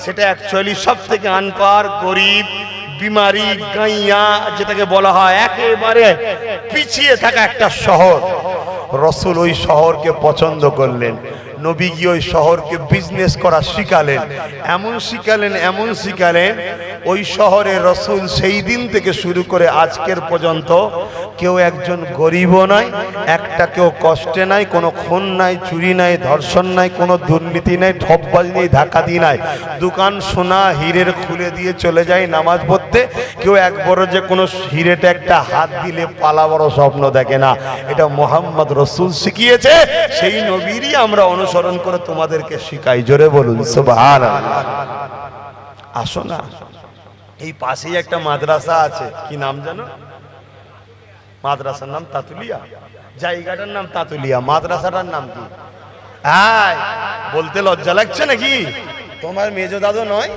[SPEAKER 1] সেটা অ্যাকচুয়ালি সব থেকে আনপড়, গরিব, বিমারি, গাইয়া যেটাকে বলা হয়, একেবারে পিছিয়ে থাকা একটা শহর। রাসূল ওই শহরকে পছন্দ করলেন, নবী গিয়ে ওই শহরকে বিজনেস করা শিখালেন, এমন শিখালেন ওই শহরে রাসূল সেই দিন থেকে শুরু করে আজকের পর্যন্ত কেউ একজন গরিবও নাই, একটা কেউ কষ্টে নাই, কোনো খুন নাই, চুরি নাই, ধর্ষণ নাই, কোনো দুর্নীতি নাই, ঠকবাজি নেই, ডাকাতি নাই, দোকান সোনা হীরের খুলে দিয়ে চলে যায় নামাজ পড়তে। কেউ একবারও যে কোনো হিরেতে একটা হাত দিলে পালা বড় স্বপ্ন দেখে না। এটা মুহাম্মদ রাসূল শিখিয়েছে, সেই নবীরই আমরা অনুসরণ করে তোমাদেরকে শিখাই। জোরে বলুন সুবহানাল্লাহ। আসো না, এই পাশেই একটা মাদ্রাসা আছে, কি নাম জানো? মাদ্রাসার নাম তাতুলিয়া, জায়গাটার নাম তাতুলিয়া, মাদ্রাসাটার নাম কি? হ্যাঁ, বলতে লজ্জা লাগছে নাকি? তোমার মেজো দাদু নয়?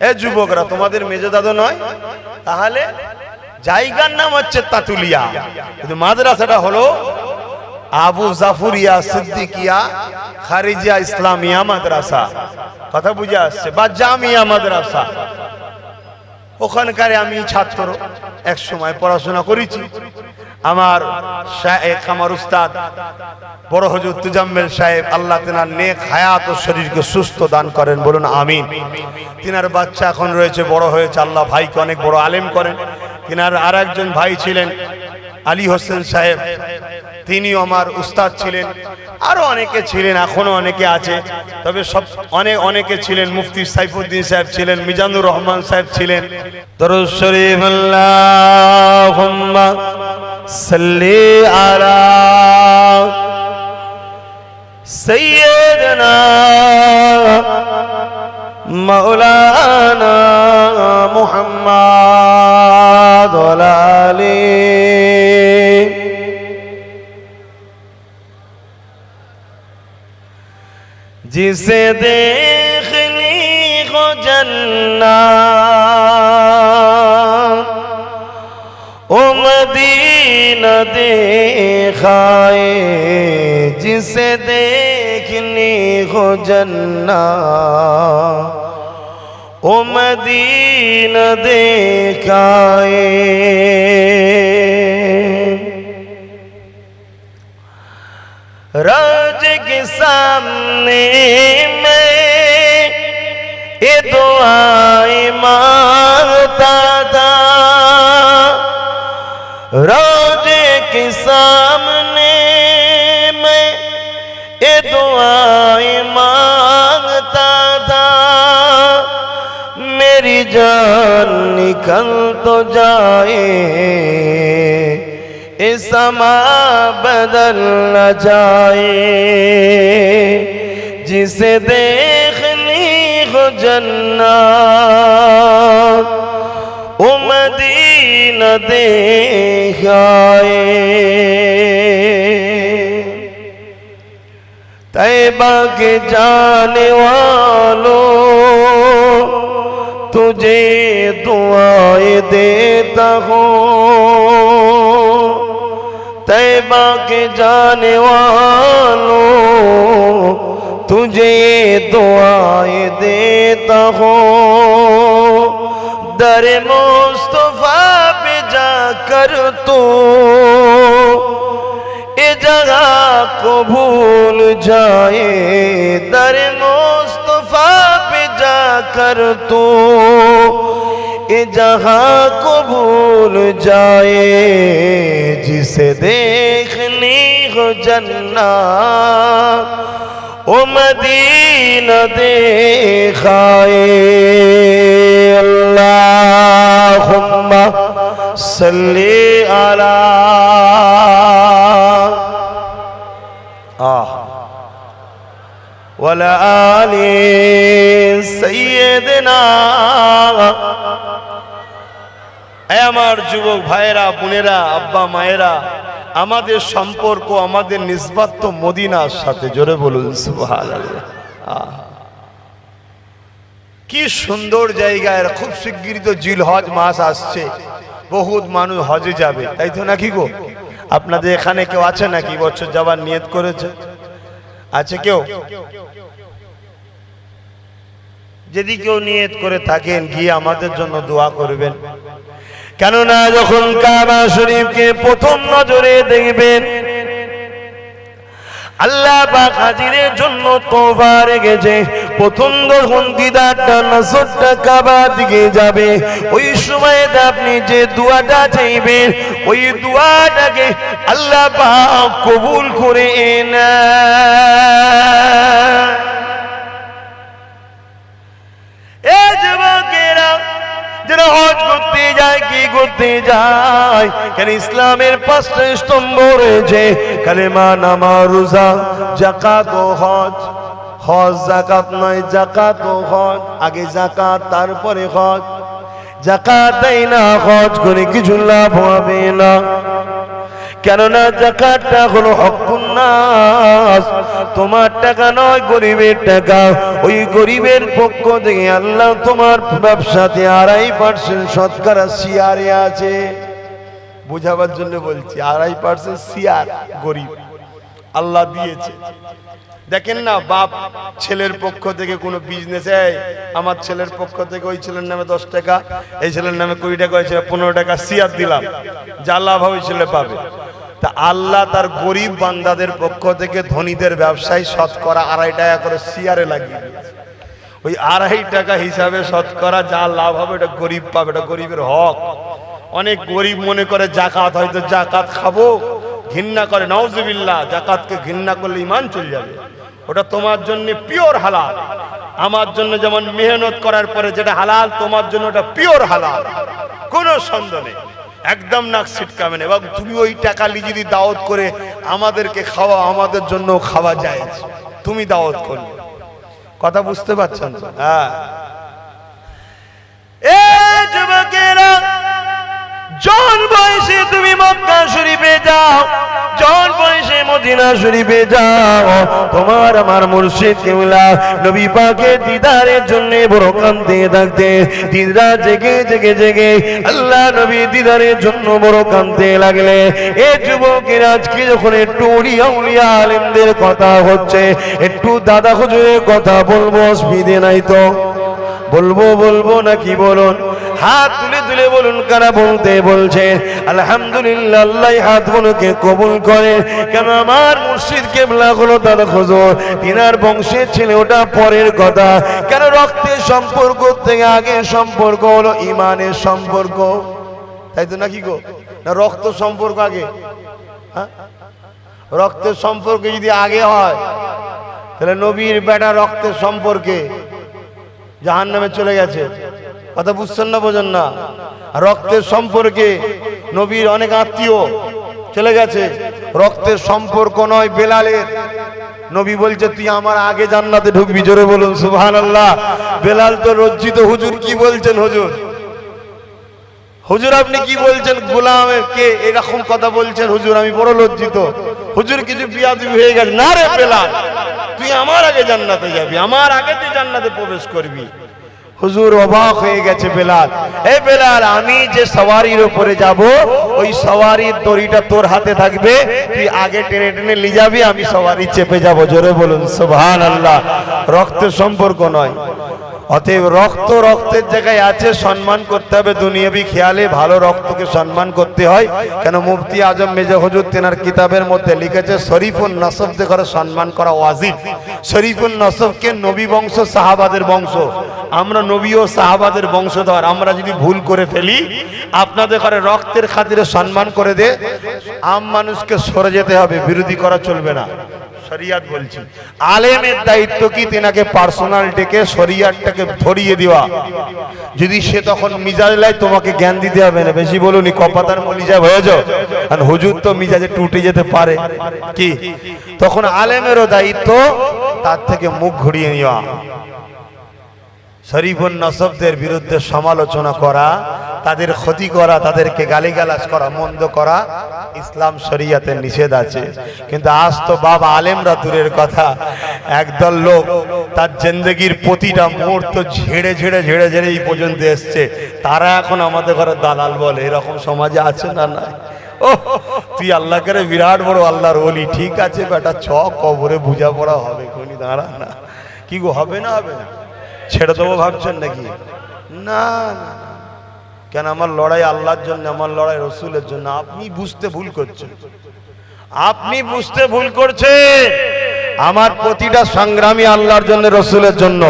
[SPEAKER 1] এ যুবকরা, তোমাদের মেজো দাদু নয়? তাহলে জায়গার নাম হচ্ছে তাতুলিয়া, কিন্তু মাদ্রাসাটা হলো আবু জাফরিয়া সিদ্দিকিয়া খারিজিয়া ইসলামিয়া মাদ্রাসা। কথা বুঝে আসছে? বা জামিয়া মাদ্রাসা। ওখানকার আমি ছাত্র, এক সময় পড়াশোনা করেছি। আমার শায়েখ, আমার উস্তাদ বড় হুজুর তুজাম্মেল সাহেব, আল্লাহ তেনার নেক হায়াত ও শরীরকে সুস্থ দান করেন, বলুন আমিন। তিনার বাচ্চা এখন রয়েছে, বড় হয়েছে, আল্লাহ ভাইকে অনেক বড় আলেম করেন। তিনার আর একজন ভাই ছিলেন আলী হোসেন সাহেব, তিনিও আমার উস্তাদ ছিলেন। আরো অনেকে ছিলেন, এখনো অনেকে আছে, তবে সব অনেকে ছিলেন। মুফতি সাইফুদ্দিন সাহেব ছিলেন, মিজানুর রহমান সাহেব ছিলেন। দরুদ শরীফ আল্লাহুম্মা সাল্লি আলা সাইয়্যিদিনা মাওলানা মুহাম্মদ ওয়া আলিহি। जिसे देखनी हो जन्नत ओ मदीना देखाए जिसे देखनी हो जन्नत ओ मदीना देखाए रोज के सामने मैं ये दुआएं मांगता था रोज के सामने मैं ये दुआएं मांगता था मेरी जान निकल तो जाए ये समा बदल न जाए जिसे देखनी हो जन्नत ओ मदीना देखाए तैबा के जाने वालों तुझे दुआएं देता हूँ तैबा के जाने वालों तुझे दुआएं देता हूँ दर मुस्तफा पे जाकर तू ये जगह को भूल जाए दर मुस्तफा पे जाकर तू ये जहां को भूल जाए जिसे देखनी हो जन्नत ओ मदीना देखाए अल्लाहुम्मा सल्ली अला वला आली सय्यदना আমার যুবক ভাইরা বোনেরা আব্বা মায়েরা আমাদের সম্পর্ক আমাদের নিসবত তো মদিনার সাথে জোরে বলুন সুবহানাল্লাহ কি সুন্দর জায়গা এর খুব শিগগিরই তো জিলহজ মাস আসছে বহুত মানুষ হজে যাবে তাই তো নাকি গো আপনাদের এখানে কেউ আছে নাকি বছর যাবার নিয়ত করেছে আছে কেউ যদি কেউ নিয়ত করে থাকেন গিয়ে আমাদের জন্য দোয়া করবেন কেননা যখন কাবা শরীফকে প্রথম নজরে দেখবেন আল্লাহ পাক হাজিরের জন্য তওবা রেখেছে প্রথম যখন দিদারটা নজরটা কাবা দিকে যাবে ওই সময়তে আপনি যে দোয়াটা চাইবেন ওই দোয়াটাকে আল্লাহ পাক কবুল করে নেয় এ যুবকেরা যারা হজ করতে যায় কি করতে যায় কেন ইসলামের পাঁচটা স্তম্ভ রয়েছে কালেমা নামাজ রোজা যাকাত ও হজ হজ যাকাত নয় যাকাত ও হজ আগে যাকাত তারপরে হজ যাকাত দেয় না হজ করে কিছু লাভ হবে না কেননা যাকাতটা হলো হকুন নাস তোমার টাকা নয় গরিবের টাকা ওই গরিবের পক্ষ থেকে আল্লাহ তোমার ব্যবসাতে 2.5% শতকরা শিয়ারে আছে বুঝাবার জন্য বলছি 2.5% শিয়ার গরিব আল্লাহ দিয়েছে দেখেন না বাপ ছেলের পক্ষ থেকে কোনো বিজনেসে আমার ছেলের পক্ষ থেকে ওই ছেলের নামে 10 টাকা এই ছেলের নামে 20 টাকা হয়েছে 15 টাকা শিয়ার দিলাম যা লাভ হবে ছেলে পাবে তা আল্লাহ তার গরিব বান্দাদের পক্ষ থেকে ধনীদের ব্যবসায় শতকরা 2.5 টাকা করে শিয়ারে লাগিয়ে দিয়েছে ওই 2.5 টাকা হিসাবে শতকরা যা লাভ হবে এটা গরিব পাবে এটা গরিবের হক অনেক গরিব মনে করে যাকাত হয়তো যাকাত খাবো ঘৃণা করে নাউজুবিল্লাহ যাকাতকে ঘৃণা করলে ঈমান চলে যাবে ওটা তোমার জন্য পিওর হালাল আমার জন্য যেমন মেহনত করার পরে যেটা হালাল তোমার জন্য ওটা পিওর হালাল কোনো সন্দেহ নেই একদম নাক ছিটকাবে না এবং তুমি ওই টাকা নিয়ে যদি দাওয়াত করে আমাদেরকে খাওয়া আমাদের জন্য খাওয়া যায় তুমি দাওয়াত করবে কথা বুঝতে পারছেন তো হ্যাঁ এ যুবকেরা জন বয়সে তুমি মক্কা শরীফে যাও জন বয়সে তুমি মদিনা শরীফে যাও, তোমার আমার মুর্শিদ কিবলা নবী পাকের দিদারের জন্য বড় কাঁদতে থাকতে, দিনরা জেগে জেগে জেগে আল্লাহ নবী দিদারের জন্য বড় কাঁদতে লাগলে। এ যুবকের আজকে যখন একটু উলিয়া উলিয়া আলেমদের কথা হচ্ছে, একটু দাদা হুজুরের কথা বলবো, অসুবিধে নাই তো? বলবো বলবো নাকি বলুন? হাত তুলে তুলে বলুন কারা বলতে বলছে আলহামদুলিল্লাহ। আল্লাহ হাতগুলোকে কবুল করে। কেন আমার মুর্শিদ কেবলা হলো দাদা হুজুর, তিনার বংশের ছেলে, ওটা পরের কথা। কেন রক্তের সম্পর্ক থেকে আগে সম্পর্ক হলো ইমানের সম্পর্ক, তাই তো নাকি গো? না রক্ত সম্পর্ক আগে? হ্যাঁ, রক্তের সম্পর্ক যদি আগে হয় তাহলে নবীর বেটা রক্তের সম্পর্কে জাহান্নামে চলে গেছে। কথা বুঝছেন না, বোঝেন না? রক্তের সম্পর্কে নবীর অনেক আত্মীয় চলে গেছে, রক্তের সম্পর্ক নয় বেলালের। নবী বলছে তুই আমার আগে জান্নাতে ঢুকবি। জোরে বলুন সুবহানাল্লাহ। বেলাল তো লজ্জিত, হুজুর কি বলছেন হুজুর? হুজুর আপনি কি বলছেন? গোলামের কে এরকম কথা বলছেন হুজুর? আমি বড় লজ্জিত হুজুর, কিছু বিয়াদবি হয়ে গেছে। না রে বেলাল, তুই আমার আগে জান্নাতে যাবি, আমার আগে তুই জান্নাতে প্রবেশ করবি। হুজুর অবাক হয়ে গেছে বেলাল। এ বেলাল, আমি যে সওয়ারির উপরে যাব, ওই সওয়ারির দড়িটা তোর হাতে থাকবে, তুই আগে টেনে টেনে নিয়ে যাবি, আমি সওয়ারি চেপে যাব। জোরে বলুন সুবহানাল্লাহ। রক্তের সম্পর্ক নয়। অতএব রক্ত রক্তের জায়গায় আছে, সম্মান করতে হবে দুনিয়াবি খেয়ালে। ভালো রক্তকে সম্মান করতে হয়। কেন মুফতি আজম মেজর হুজুর তেনার কিতাবের মধ্যে লিখেছে শরীফুন নসবদের ঘরে সম্মান করা ওয়াজিব। শরীফুন নসবকে নবী বংশ, সাহাবাদের বংশ। আমরা নবী ও সাহাবাদের বংশধর। আমরা যদি ভুল করে ফেলি, আপনাদের ঘরে রক্তের খাতিরে সম্মান করে দে, আম মানুষকে সরে যেতে হবে, বিরোধী করা চলবে না। শরিয়াত বলছি, আলেমের দায়িত্ব কি তেনাকে পার্সোনাল ডেকে শরিয়াতটাকে ধরিয়ে দেওয়া। যদি সে তখন মিজাজ লাই, তোমাকে জ্ঞান দিতে হবে না। বেশি বলুনি, কপাতার মলিজা হয়ে যাও। আর হুজুর তো মিজাজে টুটে যেতে পারে, কি তখন আলেমেরও দায়িত্ব তার থেকে মুখ ঘুরিয়ে নেওয়া। শরীফুন নসবদের বিরুদ্ধে সমালোচনা করা, তাদের ক্ষতি করা, তাদেরকে গালিগালাজ করা, মন্দ করা ইসলাম শরিয়াতে নিষেধ আছে। কিন্তু আজ তো বাবা আলেমরা দূরের কথা, একদল লোক তার জিন্দেগির প্রতিটা মুহূর্ত ঝেড়ে ঝেড়ে ঝেড়ে ঝেড়ে এই পর্যন্ত এসছে, তারা এখন আমাদের ঘরে দালাল বলে। এরকম সমাজে আছে না? না। ও তুই আল্লাহ করে বিরাট বড় আল্লাহর ওলি, ঠিক আছে বেটা, ছ কবরে বুঝা পড়া হবে, কোনি দাঁড়া না। কি গো, হবে না? হবে না? ছেড়ে দেবো ভাবছেন নাকি? না না। কেন? আমার লড়াই আল্লাহর জন্য, আমার লড়াই রসুলের জন্য। আপনি বুঝতে ভুল করছেন, আপনি বুঝতে ভুল করছেন। আমার প্রতিটা সংগ্রামী আল্লাহর জন্য, রসুলের জন্য।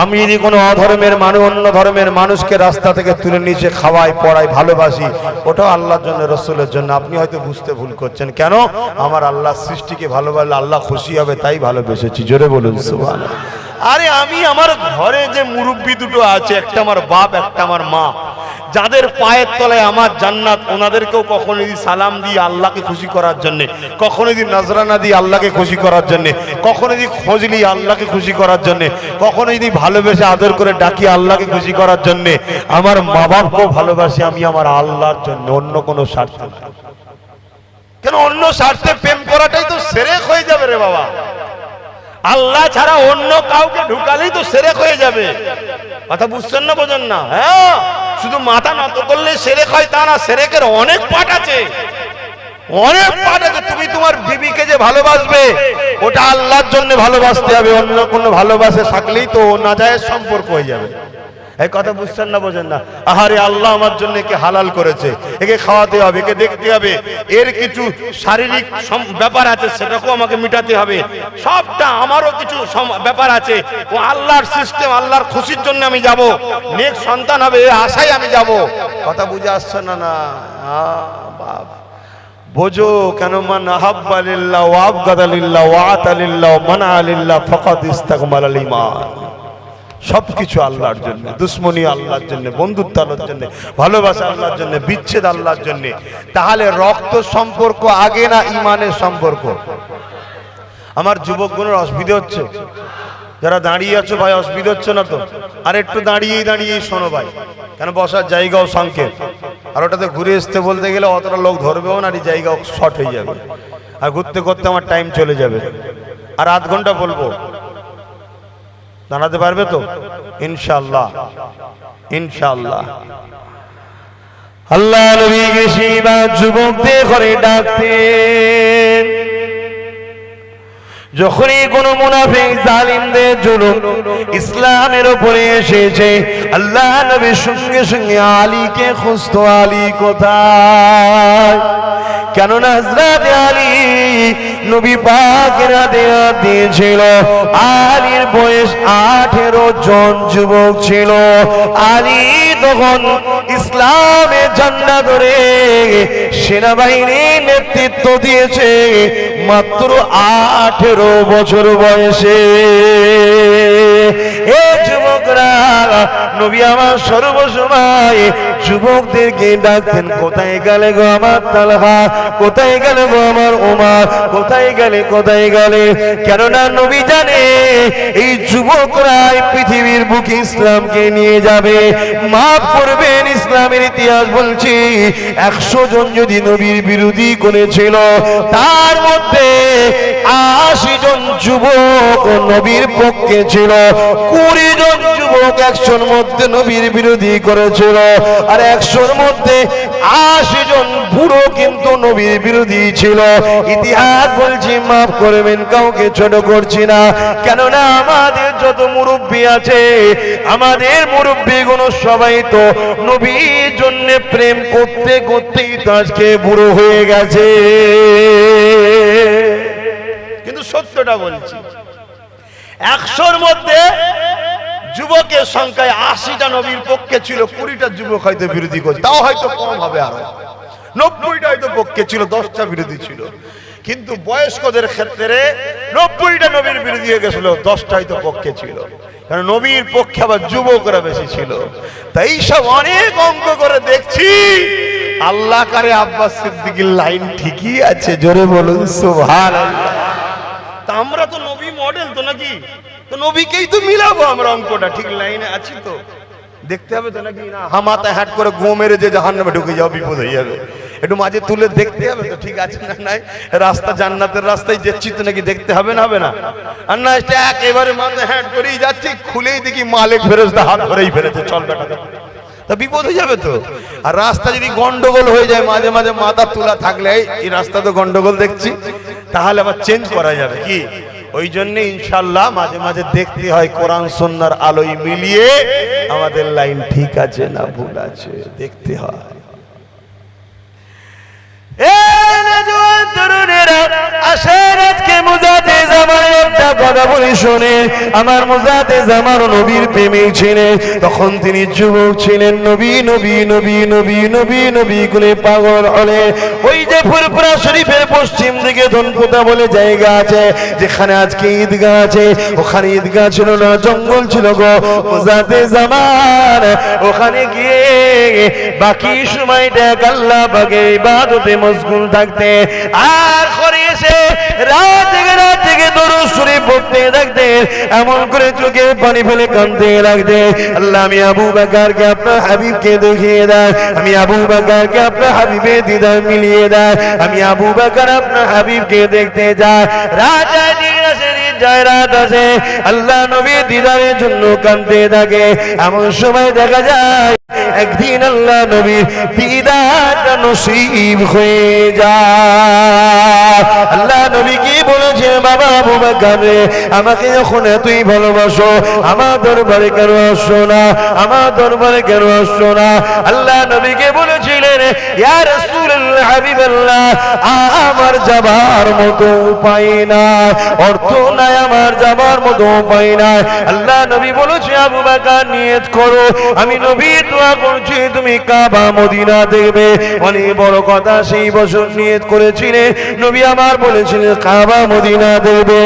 [SPEAKER 1] আমি যদি কোনো অধর্মের মানুষ, অন্য ধর্মের মানুষকে রাস্তা থেকে তুলে নিচে খাওয়াই, পড়াই, ভালোবাসি, ওটাও আল্লাহর জন্য, রসুলের জন্য। আপনি হয়তো বুঝতে ভুল করছেন। কেন? আমার আল্লাহ সৃষ্টিকে ভালোবাসলে আল্লাহ খুশি হবে, তাই ভালোবেসেছি। জোরে বলুন সুবহানাল্লাহ। আরে আমি আমার ঘরে যে মুরব্বী দুটো আছে, একটা আমার বাপ, একটা আমার মা, যাদের পায়ের তলায় আমার জান্নাত, ওনাদেরকেও কখনো যদি সালাম দিই আল্লাহকে খুশি করার জন্য, কখনো যদি নজরানা দিই আল্লাহকে খুশি করার জন্য, কখনো যদি খোঁজ নিই আল্লাহকে খুশি করার জন্য, কখনো যদি ভালোবেসে আদর করে ডাকি আল্লাহকে খুশি করার জন্য, আমার মা বাপকেও ভালোবাসি আমি আমার আল্লাহর জন্য, অন্য কোনো স্বার্থ না। কেন? অন্য স্বার্থে প্রেম করাটাই তো শিরক হয়ে যাবে রে বাবা। আল্লাহ ছাড়া অন্য কাউকে ঢুকালেই তো শিরক হয়ে যাবে। কথা বুঝছেন না, বোঝেন না? হ্যাঁ, শুধু মাথা নত করলে শিরক হয় তা না। শিরকের অনেক পার্ট আছে, অনেক পার্ট আছে। তুমি তোমার বিবিকে যে ভালোবাসবে, ওটা আল্লাহর জন্য ভালোবাসতে হবে। অন্য কোনো ভালোবাসে থাকলেই তো নাজায়েজ সম্পর্ক হয়ে যাবে। এই কথা বুঝছেন না, বোঝেন না? আহারে, আল্লাহ আমার জন্য একে হালাল করেছে, একে খাওয়াতে হবে, একে দেখতে হবে, এর কিছু শারীরিক ব্যাপার আছে, সেটাকেও আমাকে মিটাতে হবে। সবটা আমারও কিছু ব্যাপার আছে। ও আল্লাহর সিস্টেম, আল্লাহর খুশির জন্য আমি যাব, নেক সন্তান হবে এই আশায় আমি যাব। কথা বুঝে আসছে না? না বাপ, বোঝো। কেন? মান আহাব্বা লিল্লাহ ওয়া আবগাদা লিল্লাহ ওয়া আতা লিল্লাহ ওয়া মানা লিল্লাহ ফাকাদ ইস্তাকমালাল ঈমান। সবকিছু আল্লাহর জন্য, দুশ্মনী আল্লাহর জন্য, বন্ধুত্ব আল্লাহর জন্য, ভালোবাসা আল্লাহর জন্য, বিচ্ছেদ আল্লাহর জন্য। তাহলে রক্ত সম্পর্ক আগে না ইমানের সম্পর্ক? আমার যুবকগুলোর অসুবিধা হচ্ছে, যারা দাঁড়িয়ে আছো ভাই, অসুবিধা হচ্ছে না তো? আর একটু দাঁড়িয়েই শোনো ভাই, কেন বসার জায়গাও সংকেত, আর ওটাতে ঘুরে আসতে বলতে গেলে অতটা লোক ধরবেও না, আর এই জায়গাও শর্ট হয়ে যাবে।
[SPEAKER 2] আর ঘুরতে করতে আমার টাইম চলে যাবে। আর আধ ঘন্টা বলবো, দাঁড়াতে পারবে তো? ইনশাআল্লাহ ইনশাআল্লাহ।
[SPEAKER 1] আল্লাহ নবীকে সেইবার যুবকদের ঘরে ডাকতেন। যখনই কোন মুনাফিক জালিমদের জুলুম ইসলামের উপরে এসেছে, আল্লাহ নবী সঙ্গে সঙ্গে আলীকে খুঁজতো, আলী কোথায়? কেননা হযরত আলী নবী পাকের হাতে দিয়েছিল। আলীর বয়স 18 জন যুবক ছিল। আলী তখন ইসলামের ঝান্ডা ধরে সেনাবাহিনীর নেতৃত্ব দিয়েছে মাত্র 18 বছর বয়সে। এ যুবকরা, নবী আমার সর্বসময় যুবকদেরকে ডাকতেন, কোথায় গেলে গো আমার তালহা, কোথায় গেলে গো আমার ওমর, কোথায় গেলে কোথায় গেলে? কেননা নবী জানে এই যুবকরাই পৃথিবীর বুকে ইসলামকে নিয়ে যাবে। মাফ করবেন, ইসলামের ইতিহাস বলছি 100 জন যদি নবীর বিরোধী করেছিল, তার মধ্যে 80 জন যুবক নবীর পক্ষে ছিল, 20 জন যুবক 100-র মধ্যে নবীর বিরোধী করেছিল, আর 100-র মধ্যে 80 জন বুড়ো কিন্তু নবীর বিরোধী ছিল। ইতিহাস বলছি, মাফ করবেন, কাউকে ছোট করছি না। কেননা আমাদের যত মুরব্বী আছে, আমাদের মুরব্বীগুলো সবাই তো নবীর জন্য প্রেম করতে করতেই তো আজকে বুড়ো হয়ে গেছে।
[SPEAKER 2] কিন্তু সত্যটা বলছি, 100-র মধ্যে যুবকের সংখ্যায় 80টা নবীর পক্ষে ছিল, 20টা যুবক হয়তো বিরোধী করছে, তাও হয়তো কম হবে, আরো 90টা হয়তো পক্ষে ছিল, 10টা বিরোধী ছিল। কিন্তু বয়স্কদের ক্ষেত্রে 90টা নবীর বিরোধী হয়ে গেছিল, 10টা হয়তো পক্ষে ছিল, কারণ নবীর পক্ষে আবার যুবকরা বেশি ছিল। তাই সব অনেক অঙ্ক করে দেখছি, আল্লাহ কারে আব্বাস সিদ্দিকীর লাইন ঠিকই আছে, জোরে বলুন সুবহানাল্লাহ। তা আমরা তো নবী মডেল তো নাকি, তো নবীকেই তো মিলাবো আমরা, অঙ্কটা ঠিক লাইনে আছি তো? দেখতে হবে তো নাকি? না হামাতে হাট করে গো মেরে যে জাহান্নামে ঢুকে যাও, বিপদ হয়ে যাবে। একটু মাঝে তুলে দেখতে হবে তো ঠিক আছে না নাই, রাস্তা জান্নাতের রাস্তায় যাচ্ছি তো নাকি, দেখতে হবে না? হবে না? আর না একেবারে মাথায় হ্যাট করেই যাচ্ছি, খুলেই দেখি মালিক ফেরেশতা হাত ধরেই ফেলেছে, চল বেটা, তা বিপদ হয়ে যাবে তো। আর রাস্তা যদি গন্ডগোল হয়ে যায়, মাঝে মাঝে মাথা তোলা থাকলে এই রাস্তা তো গন্ডগোল দেখছি, তাহলে আবার চেঞ্জ করা যাবে কি? ওই জন্য ইনশাআল্লাহ মাঝে মাঝে দেখতে হয় কোরআন সুন্নাহর আলোয় মিলিয়ে আমাদের লাইন ঠিক আছে না ভুল আছে, দেখতে হয়।
[SPEAKER 1] আমার মুজাতে জামান নবীর প্রেমে ছিলেন, তখন তিনি যুবক ছিলেন, নবী নবী নবী নবী নবী নবী করে পাগল হলে ওই যে ফুরফুরা শরীফের পশ্চিম দিকে ধনপুতা বলে জায়গা আছে, যেখানে আজকে ঈদগাহ আছে, ওখানে ঈদগাহ ছিল না, জঙ্গল ছিল গো। মুজাতে জামান ওখানে গিয়ে বাকি সময়টা আল্লাহ পাকের ইবাদতে মশগুল থাকতে, আর করে এসে রাত জেগে দরুদ শরীফ পড়তে থাকতে, এমন করে চোখে পানি ফেলে কাঁদতে লাগতে, আল্লাহ আমি আবু বকরকে আপনার হাবিবকে দেখিয়ে দেয়, আমি আবু বকরকে আপনার হাবিবের দিদার মিলিয়ে দেয়, আমি আবু বকর আপনার হাবিবকে দেখতে যাই। রাত যায়, রাত আছে, আল্লাহ নবীর দিদারের জন্য কাঁদতে থাকে। এমন সময় দেখা যায় একদিন আল্লাহ নবীর দিদারটা নসিব হয়ে যায়। আল্লাহ নবী কি বলেছে, বাবা আবু বকর রে, আমাকে যখন এতই ভালোবাসো, আমার দরবারে কেন আসছো না, আমার দরবারে কেন আসছো না? আল্লাহ নবীকে বলেছিলেন, ইয়া রাসূলুল্লাহ, হাবিবাল্লাহ, আমার যাবার মতো উপায় নাই, অর্থ নাই, আমার যাবার মতো উপায় নাই। আল্লাহ নবী বলেছে, আবু বকর নিয়ত করো, আমি নবী দোয়া করছি তুমি কাবা মদিনা দেখবে। অনেক বড় কথা, সেই বছর নিয়ত করেছিলেন, নবী আমার বলেছিলেন কাবা মদিনা মদিনা দেখবে।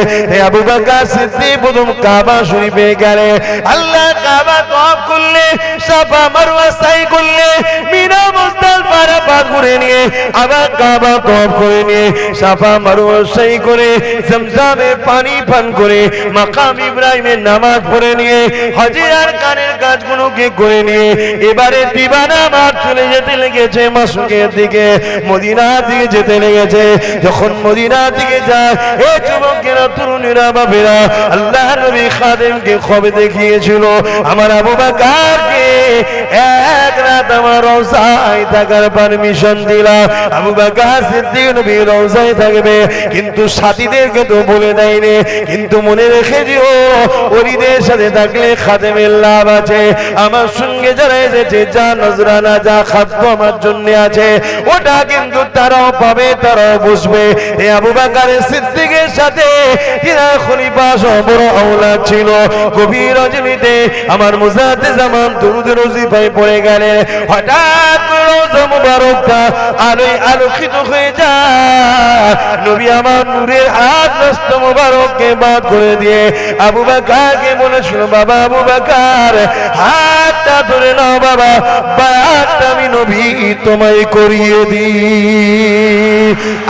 [SPEAKER 1] আবু বকর সিদ্দিক প্রথম কাবা শরীফে গেলে, আল্লাহ কাবা তওয়াফ করলে, সাফা মারওয়া সাই করলে, মিনা মুজদালিফা আরাফাত ঘুরে নিয়ে আবার কাবা তওয়াফ করে নিয়ে সাফা মারওয়া সাই করে জমজমের পানি পান করে মাকাম ইব্রাহিমের নামাজ পড়ে নিয়ে হজের কানের কাজগুলোকে করে নিয়ে এবারে দিবানা মাঠ চলে যেতে লেগেছে মাসুকের দিকে, মদিনার দিকে যেতে লেগেছে। যখন মদিনার দিকে যায়, এ যুবকেরা, তরুণীরা, বাবেরা, আল্লাহর নবী খাদেমকে খবর দেখিয়েছিল, আমার আবু বকরকে এক রাত আমার রওজায় থাকার পারমিশন দিলাম। আবু বকর সিদ্দিক নবী রওজায় থাকবে, কিন্তু সাথীদেরকে তো বলে দেয়নি। কিন্তু মনে রেখে দিও, ওরিদের সাথে থাকলে খাদেমের লাভ আছে। আমার সঙ্গে যারা এসেছে, যা নজরানা, যা খাদ্য আমার জন্য আছে, ওটা কিন্তু তারাও পাবে, তারাও বুঝবে। এই আবু বকর সিদ্দিকের সাথে খলিফা সহ বড় আওলাদ ছিল। গভীর রজনীতে আমার মুজাদ্দিদ জামান দুরুদের ওজিফায় পড়ে গেলেন। হঠাৎ রওজা মুবারকটা আলোয় আলোকিত হয়ে যায়। নবী আমার নূরের হাত নষ্ট মুবারককে বাদ করে দিয়ে আবু বকরকে বলেছিল, বাবা আবু বকর, হাতটা ধরে নাও বাবা, বায়াতটা আমি নবী তোমায় করিয়ে দিই।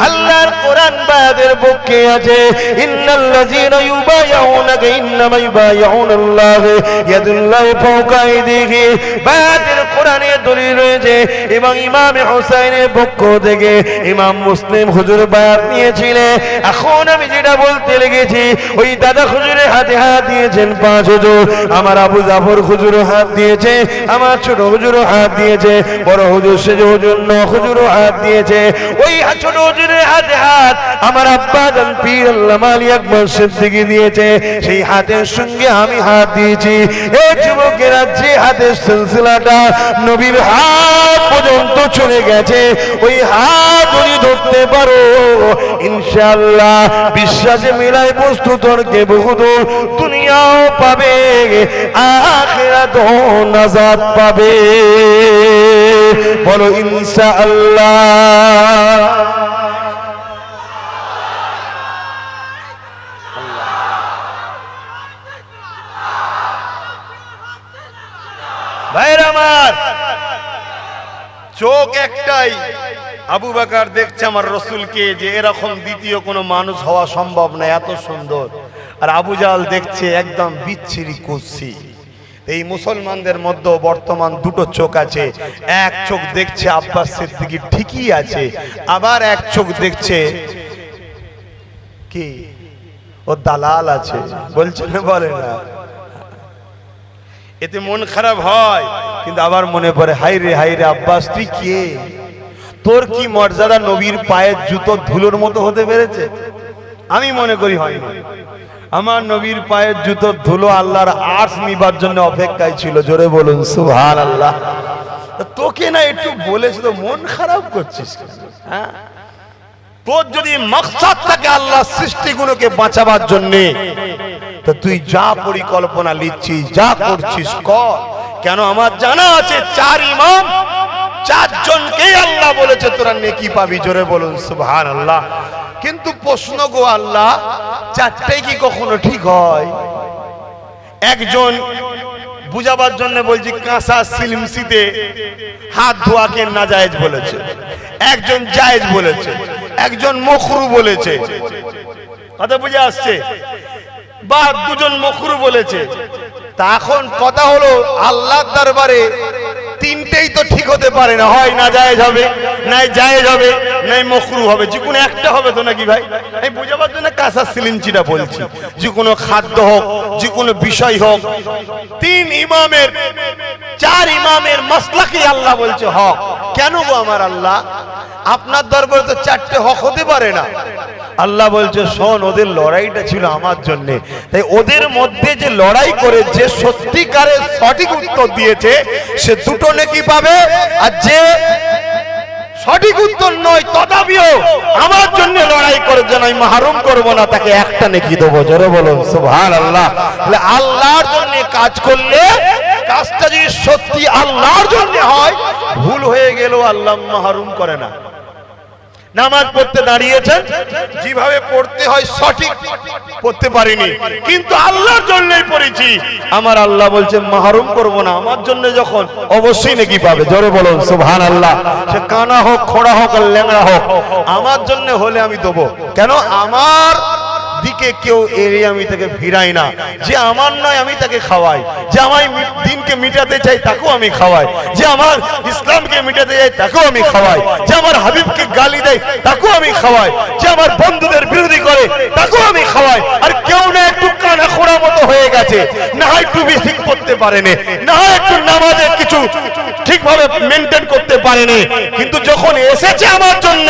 [SPEAKER 1] আল্লাহর কোরআন বায়াতের পক্ষে আছে, ইন্নাল্লাযীনা ইউবাইউনাকা ইন্নামা ইউবাইউনাল্লাহ ইয়াদুল্লাহি ফাওকা আইদিহিম। বায়াতের কোরআনে দলিল রয়েছে এবং ইমাম হুসাইনের পক্ষ থেকে ইমাম মুসলিম হুজুর বায়াত নিয়েছিলেন। এখন আমি যেটা বলতে লেগেছি, ওই দাদা হুজুরের হাতে হাত দিয়েছেন 5 হুজুর, আমার আবু জাফর হুজুর হাত দিয়েছে, আমার ছোট হুজুর হাত দিয়েছে, বড় হুজুর সেজ হুজুর 9 হুজুর হাত দিয়েছে। ওই ছোট হুজুরের হাতে হাত আমার আব্বা জান পীর আল্লামা আলী আকবর সিদ্দিকী দিয়েছে, সেই হাতের সঙ্গে আমি হাত দিয়েছি। এই যুবকেরা, যে হাতের সিলসিলাটা নবীর হাত পর্যন্ত চলে গেছে, ওই হাত যদি ধরতে পারো, ইনশাআল্লাহ বিশ্বাসে মিলাই বস্তু তর্কে বহুদূর, দুনিয়াও পাবে, আখিরাতও নাজাত পাবে। বলো ইনশাআল্লাহ। ভাইরা আমার, চোখ একটাই, আবু বকর দেখছে আমার রসুলকে, যে এরকম দ্বিতীয় কোনো মানুষ হওয়া সম্ভব না, এত সুন্দর। আর আবু জাহল দেখছে একদম বিচ্ছিরি কুৎসি। এই মুসলমানদের মধ্যে বর্তমান দুটো চোখ আছে, এক চোখ দেখছে আব্বাস সিদ্দিকী ঠিকই আছে, আবার এক চোখ দেখছে কি ও দালাল আছে, বলছে না, বলে না। এতে মন খারাপ হয়, কিন্তু আবার মনে পড়ে, হাই রে আব্বাস, তুই কে? তোর কি মর্যাদা নবীর পায়ের জুতো ধুলোর মতো হতে পেরেছে? আমি মনে করি হয়নি। আমার নবীর পায়ের জুতোর ধুলো আল্লাহর আরশ নিবার জন্য অপেক্ষায় ছিল। জোরে বলুন সুবহানাল্লাহ। তোকে না একটু বলেছিল, মন খারাপ করছিস? হ্যাঁ, তোর যদি মাকসাদ থাকে আল্লাহ সৃষ্টিগুলোকে বাঁচাবার জন্য, তো তুই যা পরিকল্পনা নিচ্ছিস, যা করছিস কর। কেন আমার জানা আছে 4 ইমাম, 4 জনকে আল্লাহ বলেছে তোরা নেকি পাবি। জোরে বলুন সুবহানাল্লাহ। কিন্তু প্রশ্ন গো আল্লাহ, 4টাই কি কখনো ঠিক হয়? একজন বুঝাবার জন্য বলছি, কাঁসা সিলিমসিতে হাত ধোয়াকে নাজায়েজ বলেছে, একজন জায়েজ বলেছে, একজন মখরু বলেছে। কথা বুঝে আসছে? বা 2 জন মখরু বলেছে। তা এখন কথা হলো, আল্লাহর দরবারে 3টেই তো ঠিক হতে পারে না, হয় না জায়েজ হবে, নাই জায়েজ হবে, নাই মখরু হবে, যে কোনো একটা হবে তো, নাকি ভাই? আমি বুঝাবার জন্য কাঁসা সিলিমসিটা বলছি। যে কোনো খাদ্য হোক, যে কোনো বিষয় হোক, 3 ইমামের 4 ইমামের মাসলাকি আল্লাহ বলছে হক। কেন গো আমার আল্লাহ, আপনার দরবারে তো 4টে হক হতে পারে না? আল্লাহ বলছে, শোন, ওদের লড়াইটা ছিল আমার জন্য, তাই ওদের মধ্যে যে লড়াই করে যে সত্যিকারের সঠিক উত্তর দিয়েছে, সে 2টো নেকি পাবে, আর যে সঠিক উত্তর নয় তথাপিও আমার জন্য লড়াই করে যেন আমি মাহরুম করব না, তাকে 1টা নেকি দেবো। জোরে বলুন সুবহানাল্লাহ। তাহলে আল্লাহর জন্য কাজ করলে, কাজটা যদি সত্যি আল্লাহর জন্য হয়, ভুল হয়ে গেলেও আল্লাহ মাহরুম করে না।
[SPEAKER 2] নামাজ পড়তে দাঁড়িয়েছেন, যেভাবে পড়তে হয় সঠিক পড়তে পারিনি, কিন্তু আল্লাহর জন্যই পড়েছি। আমার আল্লাহ বলছে মাহরুম করব না, আমার জন্য যখন অবশ্যই নাকি পাবে। জোরে বলুন সুবহানাল্লাহ। সে কানা হোক, খোড়া হোক আর ল্যাংড়া হোক, আমার জন্য হলে আমি দেবো। কেন? আমার দিকে কেউ এড়িয়ে আমি তাকে ফিরাই না। যে আমার নয় আমি তাকে খাওয়াই, যে আমার দিনকে মিটাতে চাই তাকেও আমি খাওয়াই, যে আমার ইসলামকে মিটাতে চাই তাকেও আমি খাওয়াই, যে আমার হাবিবকে গালি দেয় তাকেও আমি খাওয়াই, যে আমার বন্ধুদের বিরোধী করে তাকেও আমি খাওয়াই। আর কেউ না একটু কানা খোড়া মতো হয়ে গেছে, না হয় টুপি ঠিক করতে পারেনি, না হয় একটু নামাজে কিছু ঠিকভাবে মেনটেন করতে পারেনি, কিন্তু যখন এসেছে আমার জন্য,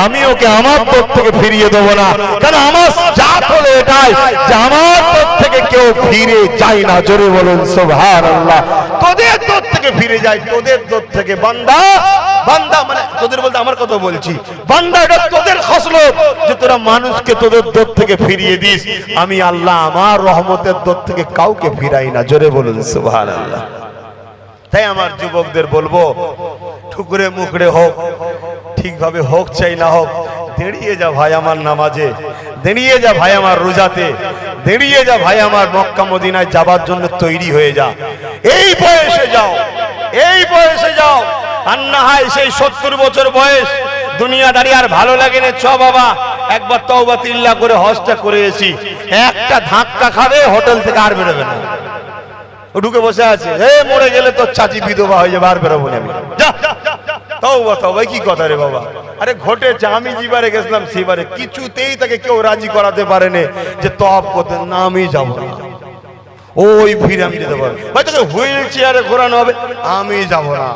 [SPEAKER 2] আমি ওকে আমার পথ থেকে ফিরিয়ে দেবো না। কারণ আমার জাত হলো এটাই যে আমার পথ থেকে কেউ ফিরে যায় না। জোরে বলুন সুবহানাল্লাহ। তোদের পথ থেকে ফিরে যায়, তোদের পথ থেকে। বান্দা, বান্দা মানে তোদের বলতে আমার কথা বলছি, বান্দা এটা তোদের খসলত যে তোরা মানুষকে তোদের দর থেকে ফিরিয়ে দিস। আমি আল্লাহ আমার রহমতের দর থেকে কাউকে ফিরাই না। জোরে বলুন সুবহানাল্লাহ। তাই আমার যুবকদের বলবো, ঠুকরে মুখড়ে হোক, ঠিকভাবে হোক চাই না হোক, দাঁড়িয়ে যা ভাই আমার নামাজে, দাঁড়িয়ে যা ভাই আমার রোজাতে, দাঁড়িয়ে যা ভাই আমার মক্কা মদিনায় যাবার জন্য তৈরি হয়ে যা। এই বয়সে যাও, এই বয়সে যাও। আর না হয় সেই 70 বছর বয়স, দুনিয়াদারি আর ভালো লাগে না, চ বাবা একবার তওবা তিল্লা করে হজটা করে এসি। একটা ধাক্কা খাবে, হোটেল থেকে আর বেরোবে না। ও ঢুকে বসে আছে, এ মরে গেলে তোর চাচি বিধবা হয়ে যাবে, আর বেরোবো না আমি। যা তওবা তওবা, কি কথা রে বাবা। আরে ঘটেছে, আমি যেবারে গেছিলাম সেবারে কিছুতেই তাকে কেউ রাজি করাতে পারেনি যে তওব করতে। না, আমি যাবো না, ওই ফিরে আমি যেতে পারবো। ভাই তোকে হুইল চেয়ারে ঘোরানো হবে, আমি যাবো না।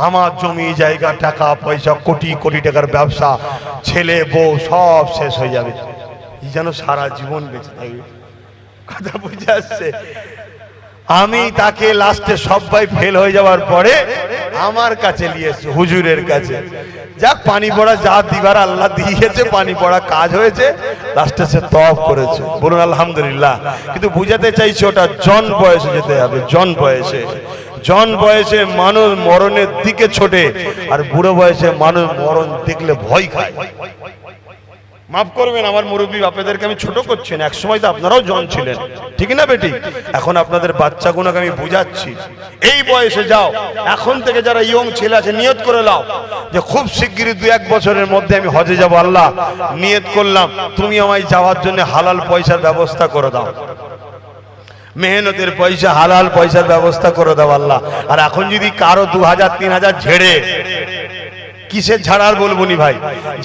[SPEAKER 2] আমার জমি জায়গা, টাকা পয়সা, কোটি কোটি টাকার ব্যবসা, ছেলে বউ সব শেষ হয়ে যাবে, যেন সারা জীবন বেঁচে থাকবে। কথা বুঝে আসছে? আমি তাকে লাস্টে সবাই ফেল হয়ে যাওয়ার পরে আমার কাছে নিয়েছি, হুজুরের কাছে। যাক, পানি পড়া যা দিবার আল্লাহ দিয়েছে, পানি পড়া কাজ হয়েছে, লাস্টে সে তওব করেছে। বলুন আলহামদুলিল্লাহ। কিন্তু বুঝাতে চাইছি ওটা জন বয়সে যেতে হবে, জন বয়সে। জন বয়সে মানুষ মরণের দিকে ছোটে, আর বুড়ো বয়সে মানুষ মরণ দেখলে ভয় খায়। মাফ করবেন আমার মুরব্বী বাপেদেরকে আমি ছোট করছি না, একসময় তো আপনারাও জন ছিলেন, ঠিক না বেটি? এখন আপনাদের বাচ্চাগুলোকে আমি বুঝাচ্ছি, এই বয়সে যাও। এখন থেকে যারা ইয়ং ছেলে আছে, নিয়ত করে নাও যে খুব শিগগিরই 2-1 বছরের মধ্যে আমি হজে যাব। আল্লাহ, নিয়ত করলাম তুমি আমায় যাওয়ার জন্য হালাল পয়সার ব্যবস্থা করে দাও, মেহনতের পয়সা, হালাল পয়সার ব্যবস্থা করে দাও আল্লাহ। আর এখন যদি কারো 2000-3000 ঝেড়ে, কিসের ঝাড়ার বলবো নি ভাই,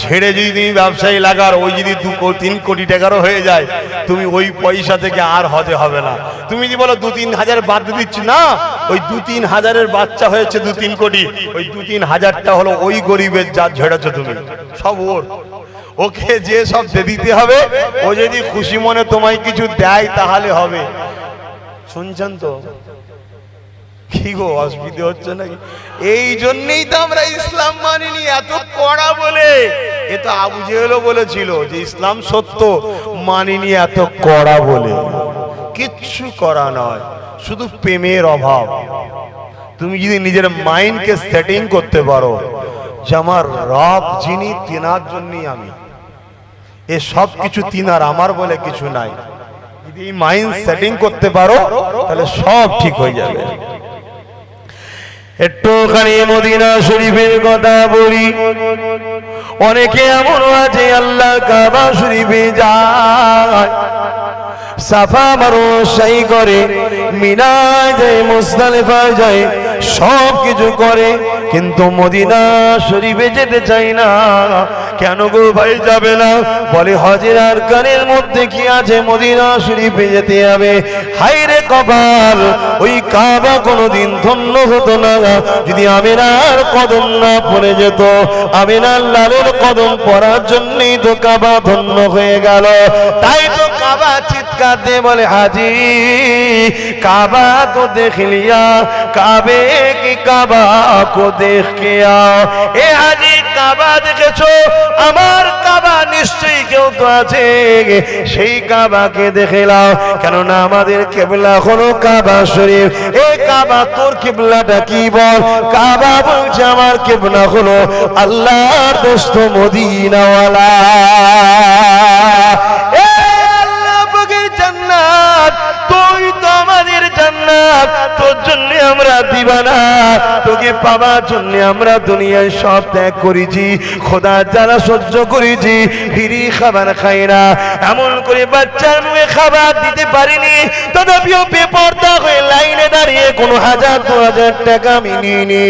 [SPEAKER 2] ঝেড়ে যদি তুমি ব্যবসায়ী লাগার, ওই যদি 2-3 কোটি টাকারও হয়ে যায়, তুমি ওই পয়সা থেকে আর হজে হবে না। তুমি যদি বলো 2-3 হাজার বাদ দিচ্ছি, না, ওই 2-3 হাজারের বাচ্চা হয়েছে 2-3 কোটি, ওই 2-3 হাজারটা হলো ওই গরিবের যা ঝেড়েছো তুমি, সব ওর। ওকে যে সব দিতে হবে, ও যদি খুশি মনে তোমায় কিছু দেয় তাহলে হবে। শুনছেন তো? কি গো, অসুবিধা হচ্ছে নাকি? এই জন্যই তো আমরা ইসলাম মানিনি, এত কড়া বলে। এ তো আবু জেহেলও বলেছিল যে ইসলাম সত্য, মানিনি এত কড়া বলে। কিচ্ছু করা নয়, শুধু প্রেমের অভাব। তুমি যদি নিজের মাইন্ডকে সেটিং করতে পারো যে আমার রব যিনি, তিনার জন্যই আমি, এ সব কিছু তিনার, আমার বলে কিছু নাই। যদি মাইন্ড সেটিং করতে পারো তাহলে সব ঠিক হয়ে যাবে। একটুখানি মদিনা শরীফের কথা বলি। অনেকে এমন আছে আল্লাহ কাবা শরীফে যায়, সাফা মারোয়া সাই করে, মিনা যায়, মুজদালিফা যায়, সব কিছু করে, কিন্তু মদিনা শরীফে যেতে চাই না। কেন গো ভাই যাবে না? বলে হজের আরকানের মধ্যে কি আছে, মদিনা শরীফে যেতে হবে। হায়রে কপাল, ওই কাবা কোনোদিন ধন্য হতো না যদি আমিনার কদম না পড়ে যেত। আমিনার লালের কদম পড়ার জন্যই তো কাবা ধন্য হয়ে গেল। তাই তো কাবা চিৎকার দিয়ে বলে, হাজি কাবা কো দেখ লিয়া, কাবে কি কাবা কো দেখ কে আও। এ হাজি
[SPEAKER 1] কাবা দেখেছো, আমার কাবা নিশ্চয়ই কেউ তো আছে, সেই কাবাকে দেখে নাও, কেননা আমাদের কিবলা হলো কাবা শরীফ। এই কাবা তোর কিবলাটা কি বল? কাবা বলছে আমার কিবলা হলো আল্লাহর দোস্ত মদিনাওয়ালা। এ আল্লাহ পাকের জান্নাত, তুই তো আমাদের জান্নাত, তোর জন্য আমরা দিবানা, তোকে পাবার জন্য আমরা দুনিয়ায় সব ত্যাগ করেছি, খোদা যারা সহ্য করেছি, ফিরি খাবার খাই না, এমন করে বাচ্চার মুখে খাবার দিতে পারিনি, তথাপিও বেপরদা হয়ে লাইনে দাঁড়িয়ে কোনো 1000-2000 টাকা আমি নিইনি।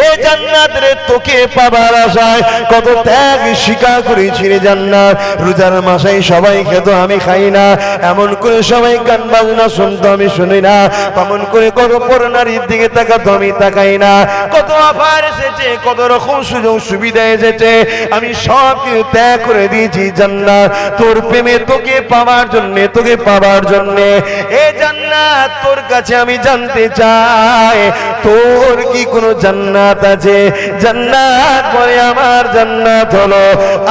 [SPEAKER 1] এ জান্নাত রে, তোকে পাবার আশায় কত ত্যাগ স্বীকার করেছি রে জান্নাত। রোজার মাসে সবাই খেত, আমি খাই না, এমন করে সবাই গান বাজনা শুনতো, আমি শুনি না, এমন করে কত করোনারির দিকে তাকাতো, আমি তাকাই না, কত অফার এসেছে, কত রকম সুযোগ সুবিধা এসেছে, আমি সব কিছু ত্যাগ করে দিয়েছি জান্নাত তোর প্রেমে, তোকে পাওয়ার জন্য, তোকে পাওয়ার জন্য। এ জান্নাত তোর কাছে আমি জানতে চাই, তোর কি কোনো জান্নাত আছে? জান্নাত বলে আমার জান্নাত হলো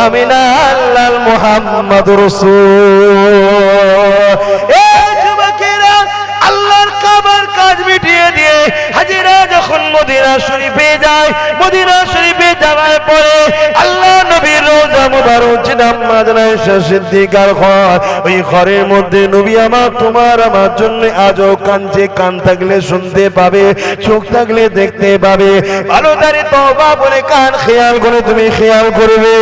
[SPEAKER 1] আমি না আল্লাহ মুহাম্মদুর রাসূল। এ যুবকেরা, আল্লাহর কাবার কাজ মিটিয়ে দিয়ে হাজিরা যখন মদিনা শরীফে যায়, মদিনা শরীফে যাওয়ার পরে আল্লাহ নবীর রওজা মুবারক যেটা আম্মা আয়েশা সিদ্দিকার ঘর, ওই ঘরের মধ্যে নবী আমার তোমার আমার জন্য আজও কাঁদছে, কান থাকলে শুনতে পাবে, চোখ থাকলে দেখতে পাবে, ভালো তারে তওবা বলে কান খেয়াল করে তুমি খেয়াল করবে,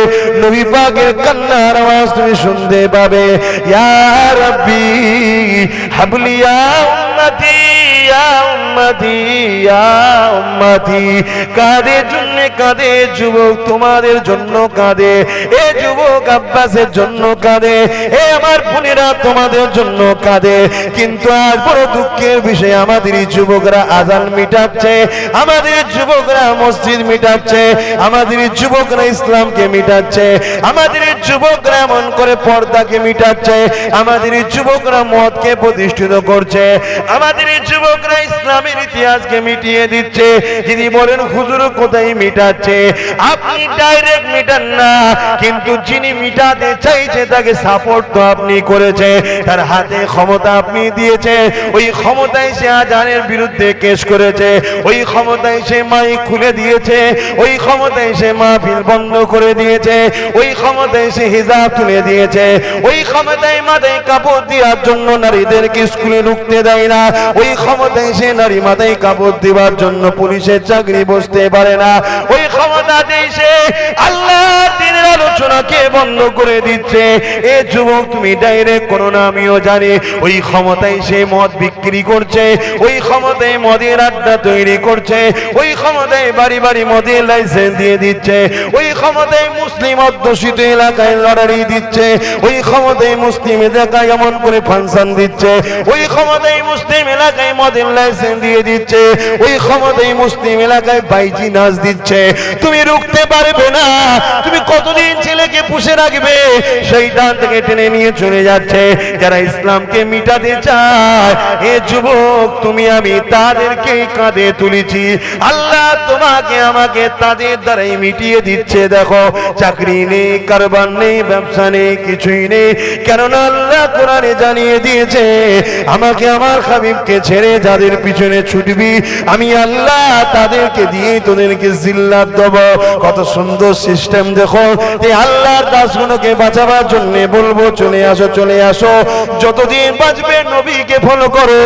[SPEAKER 1] নবী পাকের কান্নার আওয়াজ তুমি শুনতে পাবে। ইয়া রাব্বি হাবলি ইয়া উম্মতি ইয়া উম্মতি ইয়া উম্মতি। কাঁদে জন্য কাঁদে যুবক, তোমাদের জন্য কাঁদে, এ যুবক আব্বাসের জন্য কাঁদে, এ আমার বোনেরা তোমাদের জন্য কাঁদে। কিন্তু আজ বড় দুঃখের বিষয়, আমাদের যুবকরা আজান মিটাচ্ছে, আমাদের যুবকরা মসজিদ মিটাচ্ছে, আমাদের যুবকরা ইসলামকে মিটাচ্ছে, আমাদের যুবকরা এমন করে পর্দাকে মিটাচ্ছে, আমাদের যুবকরা মদকে প্রতিষ্ঠিত করছে, আমাদের যুবকরা ইসলামের ইতিহাসকে মিটিয়ে দিচ্ছে। যিনি বলেন হুজুর কোথায় মিটাচ্ছে, আপনি ডাইরেক্ট মিটান না, কিন্তু যিনি মিটাতে চাইছে তাকে সাপোর্ট তো আপনি করেছে, তার হাতে ক্ষমতা আপনি দিয়েছে, ওই ক্ষমতায় সে আজানের বিরুদ্ধে কেস করেছে, ওই ক্ষমতায় সে মাইক খুলে দিয়েছে, ওই ক্ষমতায় সে মাহফিল বন্ধ করে দিয়েছে, ওই ক্ষমতায় সে হিজাব তুলে দিয়েছে, ওই ক্ষমতায় মাথায় কাপড় দেওয়ার জন্য নারীদেরকে স্কুলে ঢুকতে দেয় না, ওই ক্ষমতায় সে নারী মাথায় কাপড় দেওয়ার জন্য পুলিশের চাকরি বসতে পারে না, ওই ক্ষমতাতেই সে আল্লাহ দিনের আলোচনাকে বন্ধ করে দিচ্ছে। এ যুবক তুমি ডাইরেক্ট কোনো না, আমিও জানি, ওই ক্ষমতায় সে মদ বিক্রি করছে, ওই ক্ষমতায় মদের আড্ডা তৈরি করছে, ওই ক্ষমতায় বাড়ি বাড়ি মদের লাইসেন্স দিয়ে দিচ্ছে, ওই ক্ষমতায় মুসলিম অধ্যুষিত এলাকায় লটারি দিচ্ছে, ওই ক্ষমতায় মুসলিম এলাকায় এমন করে ফাংশন দিচ্ছে, ওই ক্ষমতায় মুসলিম এলাকায় মদের লাইসেন্স দিয়ে দিচ্ছে, ওই ক্ষমতায় মুসলিম এলাকায় বাইজি নাচ দিচ্ছে। তুমি রুখতে পারবে না, তুমি কতদিন ছেলেকে পুষে রাখবে? শয়তান থেকে টেনে নিয়ে চলে যাচ্ছে। যারা ইসলামকে মিটাতে চায়, এ যুবক তুমি আমি তাদেরকে কাঁধে তুলেছি, আল্লাহ তোমাকে আমাকে তাদের দ্বারাই মিটিয়ে দিচ্ছে। দেখো, চাকরি নেই, কারবার নেই, ব্যবসা নেই, কিছুই নেই, কেননা আল্লাহ কোরআনে জানিয়ে দিয়েছে আমাকে আমার হাবিবকে ছেড়ে যাদের পিছনে ছুটবি আমি আল্লাহ তাদেরকে দিয়ে তোদেরকে জিল্লাত দেব। কত সুন্দর সিস্টেম দেখো। এই আল্লাহর দাসগুলোকে বাঁচাবার জন্য বলবো চলে আসো, চলে আসো, যতদিন বাঁচবে নবীকে ফলো করো,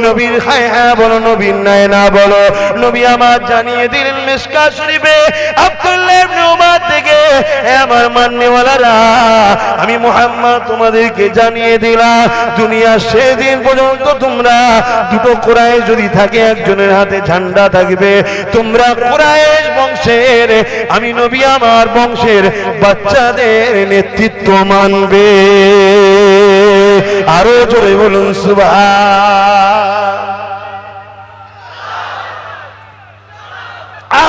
[SPEAKER 1] নবীর হ্যাঁ হ্যাঁ বলো, নবীর নাই না বলো। নবী আমার জানিয়ে দিলেন মিশকাত শরীফে আব্দুল্লাহ ইবনে উমর থেকে, আমার মাননেওয়ালারা আমি মুহাম্মদ তোমাদেরকে জানিয়ে দিলাম, দুনিয়া সেদিন পর্যন্ত তোমরা দুটো কুরাইশ যদি থাকে, একজনের হাতে ঝান্ডা থাকবে, তোমরা কুরাইশ বংশের, আমি নবী আমার বংশের বাচ্চাদের নেতৃত্ব মানবে। আরো জোরে বলুন সুবহান।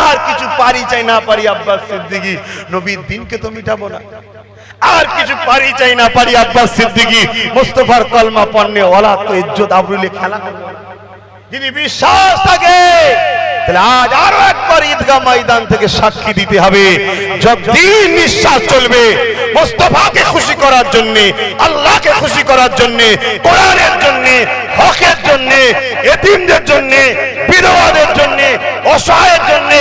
[SPEAKER 1] আর কিছু পারি চাই না পারি আব্বাস সিদ্দিকী, নবীর দিনকে তো মিটাবো না। আর কিছু পারি চাই না পারি আব্বাস সিদ্দিকী, মুস্তাফার কলমা পড়নে ওলা তো ইজ্জত আবরুলে খেলা।
[SPEAKER 2] যদি বিশ্বাস থাকে তাহলে আজ আরো একবার ঈদগাহ ময়দান থেকে সাক্ষী দিতে হবে, যতদিন নিঃশ্বাস চলবে মুস্তাফাকে খুশি করার জন্য, আল্লাহকে খুশি করার জন্য, কোরআনের জন্য, হকের জন্য, এতিমদের জন্য, বিধবাদের জন্য, অসহায়ের জন্য,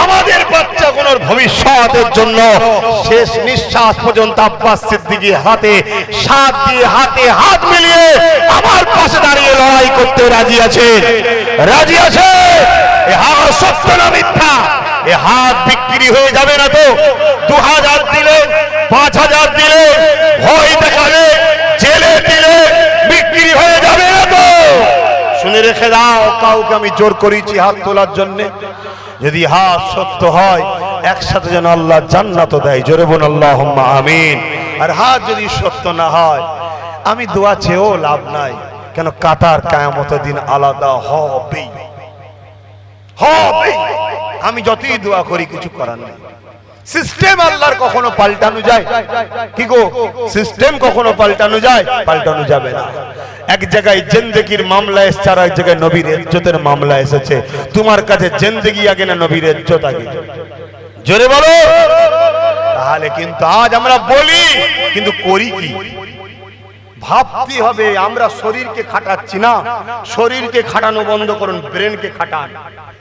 [SPEAKER 2] আমাদের বাচ্চাগুলোর ভবিষ্যতের জন্য শেষ নিঃশ্বাস পর্যন্ত আব্বাস সিদ্দিকী হাতে সাথ দিয়ে হাতে হাত মিলিয়ে আমার পাশে দাঁড়িয়ে লড়াই করতে রাজি আছে, রাজি আছে। এ হাত সত্য না মিথ্যা? এ হাত বিক্রি হয়ে যাবে না তো? 2000 দিলে, 5000 দিলে, ভয় দেখালে, জেলে দিলে বিক্রি হয়ে যাবে না তো? শুনে রেখে দাও, কাউকে আমি জোর করেছি হাত তোলার জন্য? যদি হাত সত্য হয় একসাথে যেন আল্লাহ জান্নাত দেয়, জোরে বলুন আল্লাহুম্মা আমিন। আর হাত যদি সত্য না হয় আমি দোয়া চেয়েও লাভ নাই, কেন কাতার কিয়ামতের দিন আলাদা হবে হবে। আমি যতই দোয়া করি কিছু করার নেই। সিস্টেম আল্লাহর কখনো পাল্টানো যায়? কি গো, সিস্টেম কখনো পাল্টানো যায়? পাল্টানো যাবে না। এক জায়গায় জিন্দেগির মামলা এসেছে, আর এক জায়গায় নবীর ইজ্জতের মামলা এসেছে। তোমার কাছে জিন্দেগি আগে না নবীর ইজ্জত আগে? জোরে বলো। তাহলে কিন্তু আজ আমরা বলি কিন্তু করি কি? ভাবতে হবে। আমরা শরীরকে খাটাচ্ছি না, শরীরকে খাটানো বন্ধ করুন, ব্রেনকে খাটান।